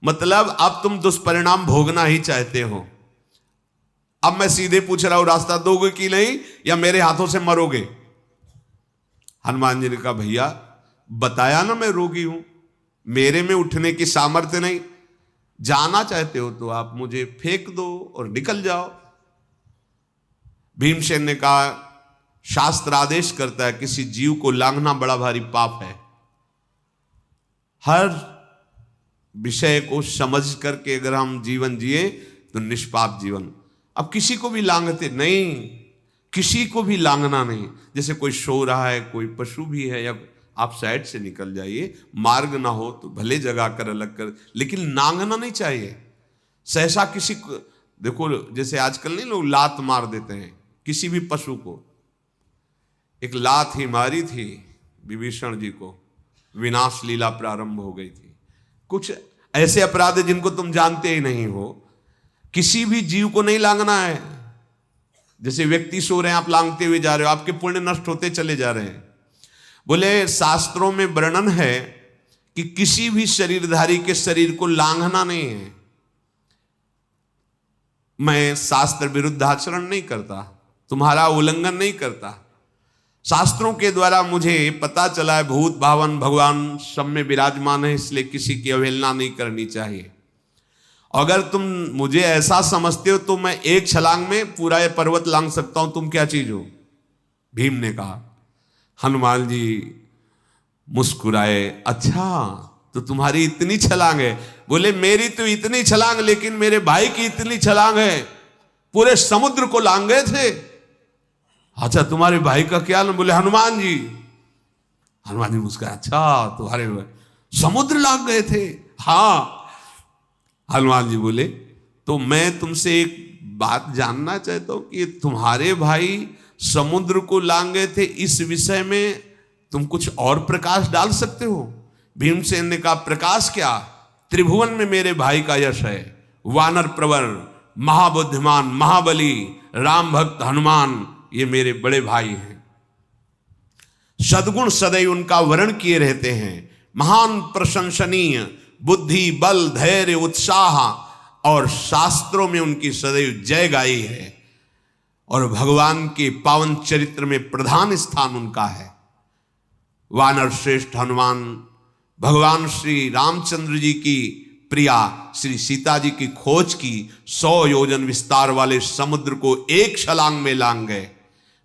मतलब अब तुम दुष्परिणाम भोगना ही चाहते हो। अब मैं सीधे पूछ रहा हूं, रास्ता दोगे कि नहीं, या मेरे हाथों से मरोगे? हनुमान जी ने कहा भैया बताया ना मैं रोगी हूं, मेरे में उठने की सामर्थ्य नहीं। जाना चाहते हो तो आप मुझे फेंक दो और निकल जाओ। भीमसेन ने कहा शास्त्र आदेश करता है किसी जीव को लांघना बड़ा भारी पाप है। हर विषय को समझ करके अगर हम जीवन जिए तो निष्पाप जीवन। अब किसी को भी लांघते नहीं, किसी को भी लांघना नहीं। जैसे कोई सो रहा है, कोई पशु भी है या आप साइड से निकल जाइए, मार्ग ना हो तो भले जगा कर अलग कर, लेकिन नांगना नहीं चाहिए। सहसा किसी को देखो, जैसे आजकल नहीं लोग लात मार देते हैं किसी भी पशु को। एक लात ही मारी थी विभीषण जी को, विनाश लीला प्रारंभ हो गई थी। कुछ ऐसे अपराध जिनको तुम जानते ही नहीं हो, किसी भी जीव को नहीं लांगना है। जैसे व्यक्ति सो रहे हैं, आप लांगते हुए जा रहे हो, आपके पुण्य नष्ट होते चले जा रहे हैं। बोले शास्त्रों में वर्णन है कि किसी भी शरीरधारी के शरीर को लांघना नहीं है। मैं शास्त्र विरुद्ध आचरण नहीं करता, तुम्हारा उल्लंघन नहीं करता। शास्त्रों के द्वारा मुझे पता चला है भूत भावन भगवान सब में विराजमान है, इसलिए किसी की अवहेलना नहीं करनी चाहिए। अगर तुम मुझे ऐसा समझते हो तो मैं एक छलांग में पूरा ये पर्वत लांग सकता हूं, तुम क्या चीज हो? भीम ने कहा। हनुमान जी मुस्कुराए, अच्छा तो तुम्हारी इतनी छलांग है? बोले मेरी तो इतनी छलांग, लेकिन मेरे भाई की इतनी छलांग है, पूरे समुद्र को लांग गए थे। अच्छा तुम्हारे भाई का क्या नाम? बोले हनुमान जी। हनुमान जी मुस्कुराए, अच्छा तुम्हारे समुद्र लांग गए थे? हाँ। हनुमान जी बोले तो मैं तुमसे एक बात जानना चाहता हूं कि तुम्हारे भाई समुद्र को लांग गए थे, इस विषय में तुम कुछ और प्रकाश डाल सकते हो? भीमसेन ने कहा प्रकाश क्या, त्रिभुवन में मेरे भाई का यश है। वानर प्रवर, महाबुद्धिमान, महाबली, राम भक्त हनुमान, ये मेरे बड़े भाई हैं। सद्गुण सदैव उनका वर्ण किए रहते हैं। महान प्रशंसनीय, बुद्धि बल धैर्य उत्साह, और शास्त्रों में उनकी सदैव जय गाई है। और भगवान के पावन चरित्र में प्रधान स्थान उनका है। वानर श्रेष्ठ हनुमान भगवान श्री रामचंद्र जी की प्रिया श्री सीता जी की खोज की 100 योजन विस्तार वाले समुद्र को एक छलांग में लांग गए।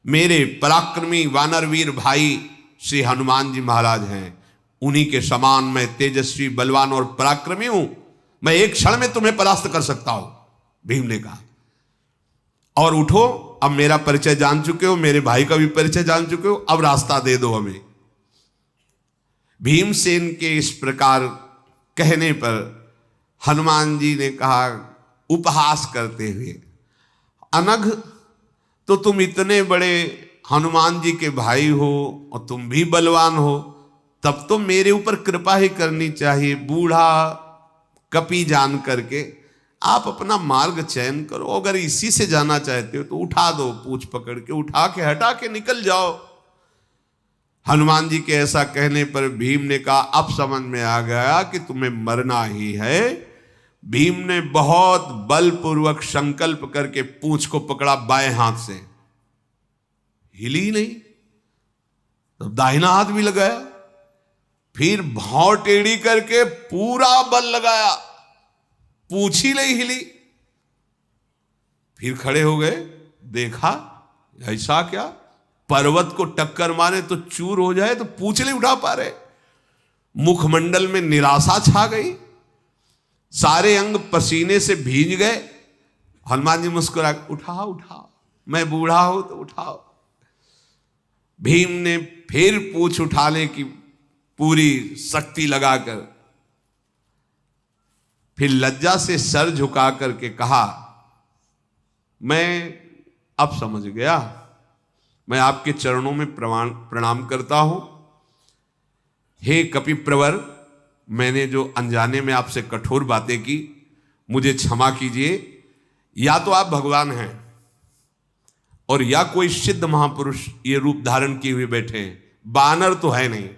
मेरे पराक्रमी वानरवीर भाई श्री हनुमान जी महाराज हैं। उन्हीं के समान मैं तेजस्वी बलवान और पराक्रमी हूं, मैं एक क्षण में तुम्हें परास्त कर सकता हूं, भीम ने कहा। और उठो, अब मेरा परिचय जान चुके हो, मेरे भाई का भी परिचय जान चुके हो, अब रास्ता दे दो हमें। भीमसेन के इस प्रकार कहने पर हनुमान जी ने कहा उपहास करते हुए, अनघ तो तुम इतने बड़े हनुमान जी के भाई हो और तुम भी बलवान हो, तब तो मेरे ऊपर कृपा ही करनी चाहिए। बूढ़ा कपी जान करके आप अपना मार्ग चयन करो। अगर इसी से जाना चाहते हो तो उठा दो, पूछ पकड़ के उठा के हटा के निकल जाओ। हनुमान जी के ऐसा कहने पर भीम ने कहा अब समझ में आ गया कि तुम्हें मरना ही है। भीम ने बहुत बलपूर्वक संकल्प करके पूंछ को पकड़ा बाएं हाथ से, हिली नहीं, तो दाहिना हाथ भी लगाया, फिर भौं टेढ़ी करके पूरा बल लगाया, पूंछ ही नहीं हिली। फिर खड़े हो गए, देखा ऐसा क्या, पर्वत को टक्कर मारे तो चूर हो जाए तो पूंछ नहीं उठा पा रहे। मुखमंडल में निराशा छा गई, सारे अंग पसीने से भीज गए। हनुमान जी मुस्कुरा, उठाओ उठाओ, मैं बूढ़ा हूं तो उठाओ। भीम ने फिर पूंछ उठाने की पूरी शक्ति लगाकर फिर लज्जा से सर झुका करके कहा, मैं अब समझ गया, मैं आपके चरणों में प्रणाम करता हूं। हे कपिप्रवर, मैंने जो अनजाने में आपसे कठोर बातें की, मुझे क्षमा कीजिए। या तो आप भगवान हैं और या कोई सिद्ध महापुरुष ये रूप धारण किए हुए बैठे हैं, बानर तो है नहीं।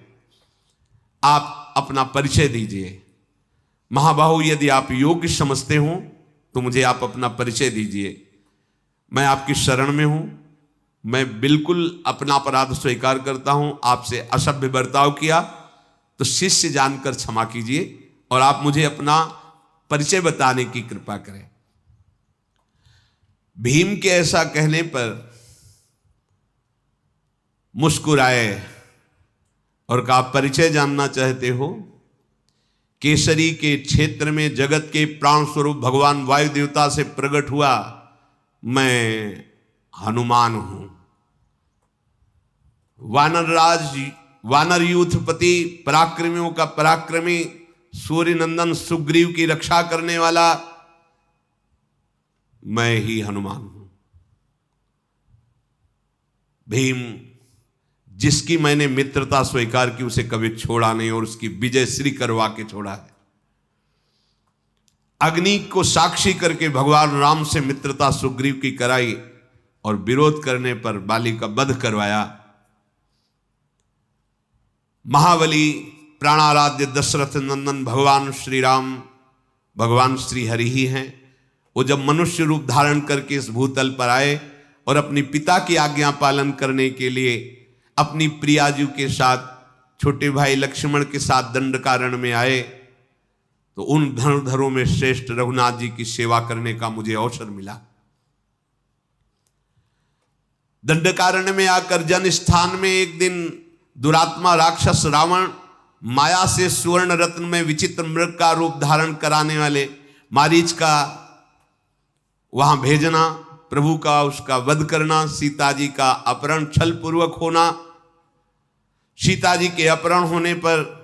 आप अपना परिचय दीजिए। महाबाहु, यदि आप योग्य समझते हो तो मुझे आप अपना परिचय दीजिए। मैं आपकी शरण में हूं, मैं बिल्कुल अपना अपराध स्वीकार करता हूं। आपसे असभ्य बर्ताव किया तो शिष्य जानकर क्षमा कीजिए और आप मुझे अपना परिचय बताने की कृपा करें। भीम के ऐसा कहने पर मुस्कुराए और कहा, परिचय जानना चाहते हो? केसरी के क्षेत्र में जगत के प्राण स्वरूप भगवान वायु देवता से प्रकट हुआ मैं हनुमान हूं। वानरराज वानर यूथपति, पराक्रमियों का पराक्रमी, सूर्य नंदन सुग्रीव की रक्षा करने वाला मैं ही हनुमान हूं। भीम, जिसकी मैंने मित्रता स्वीकार की, उसे कभी छोड़ा नहीं और उसकी विजय श्री करवा के छोड़ा है। अग्नि को साक्षी करके भगवान राम से मित्रता सुग्रीव की कराई और विरोध करने पर बाली का वध करवाया। महाबली प्राणाराध्य दशरथ नंदन भगवान श्री राम, भगवान श्री हरि ही हैं। वो जब मनुष्य रूप धारण करके इस भूतल पर आए और अपनी पिता की आज्ञा पालन करने के लिए अपनी प्रियाजू के साथ, छोटे भाई लक्ष्मण के साथ दंडकारण्य में आए, तो उन धनुर्धरों में श्रेष्ठ रघुनाथ जी की सेवा करने का मुझे अवसर मिला। दंडकारण्य में आकर जन स्थान में एक दिन दुरात्मा राक्षस रावण माया से सुवर्ण रत्न में विचित्र मृग का रूप धारण कराने वाले मारीच का वहां भेजना, प्रभु का उसका वध करना, सीता जी का अपहरण छल पूर्वक होना, सीता जी के अपहरण होने पर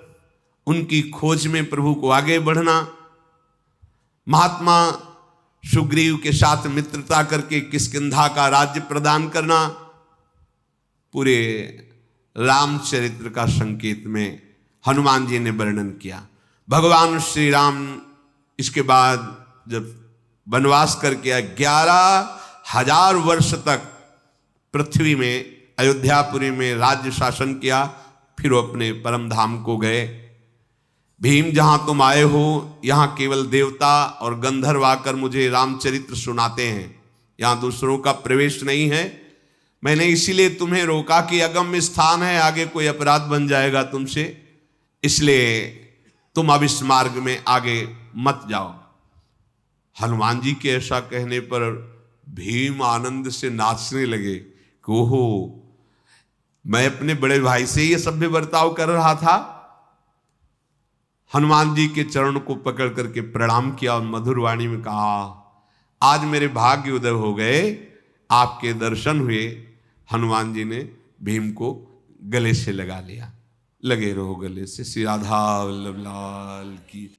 उनकी खोज में प्रभु को आगे बढ़ना, महात्मा सुग्रीव के साथ मित्रता करके किष्किंधा का राज्य प्रदान करना, पूरे रामचरित्र का संकेत में हनुमान जी ने वर्णन किया। भगवान श्री राम इसके बाद जब वनवास करके 11,000 वर्ष तक पृथ्वी में अयोध्यापुरी में राज्य शासन किया, फिर वो अपने परम धाम को गए। भीम, जहां तुम आए हो यहां केवल देवता और गंधर्व आकर मुझे रामचरित्र सुनाते हैं, यहां दूसरों का प्रवेश नहीं है। मैंने इसीलिए तुम्हें रोका कि अगम्य स्थान है, आगे कोई अपराध बन जाएगा तुमसे, इसलिए तुम अब इस मार्ग में आगे मत जाओ। हनुमान जी के ऐसा कहने पर भीम आनंद से नाचने लगे कि ओहो, मैं अपने बड़े भाई से ये सभ्य बर्ताव कर रहा था। हनुमान जी के चरण को पकड़ करके प्रणाम किया और मधुर वाणी में कहा, आज मेरे भाग्य उदय हो गए, आपके दर्शन हुए। हनुमान जी ने भीम को गले से लगा लिया। लगे रहो गले से। श्री राधा वल्लभ लाल की।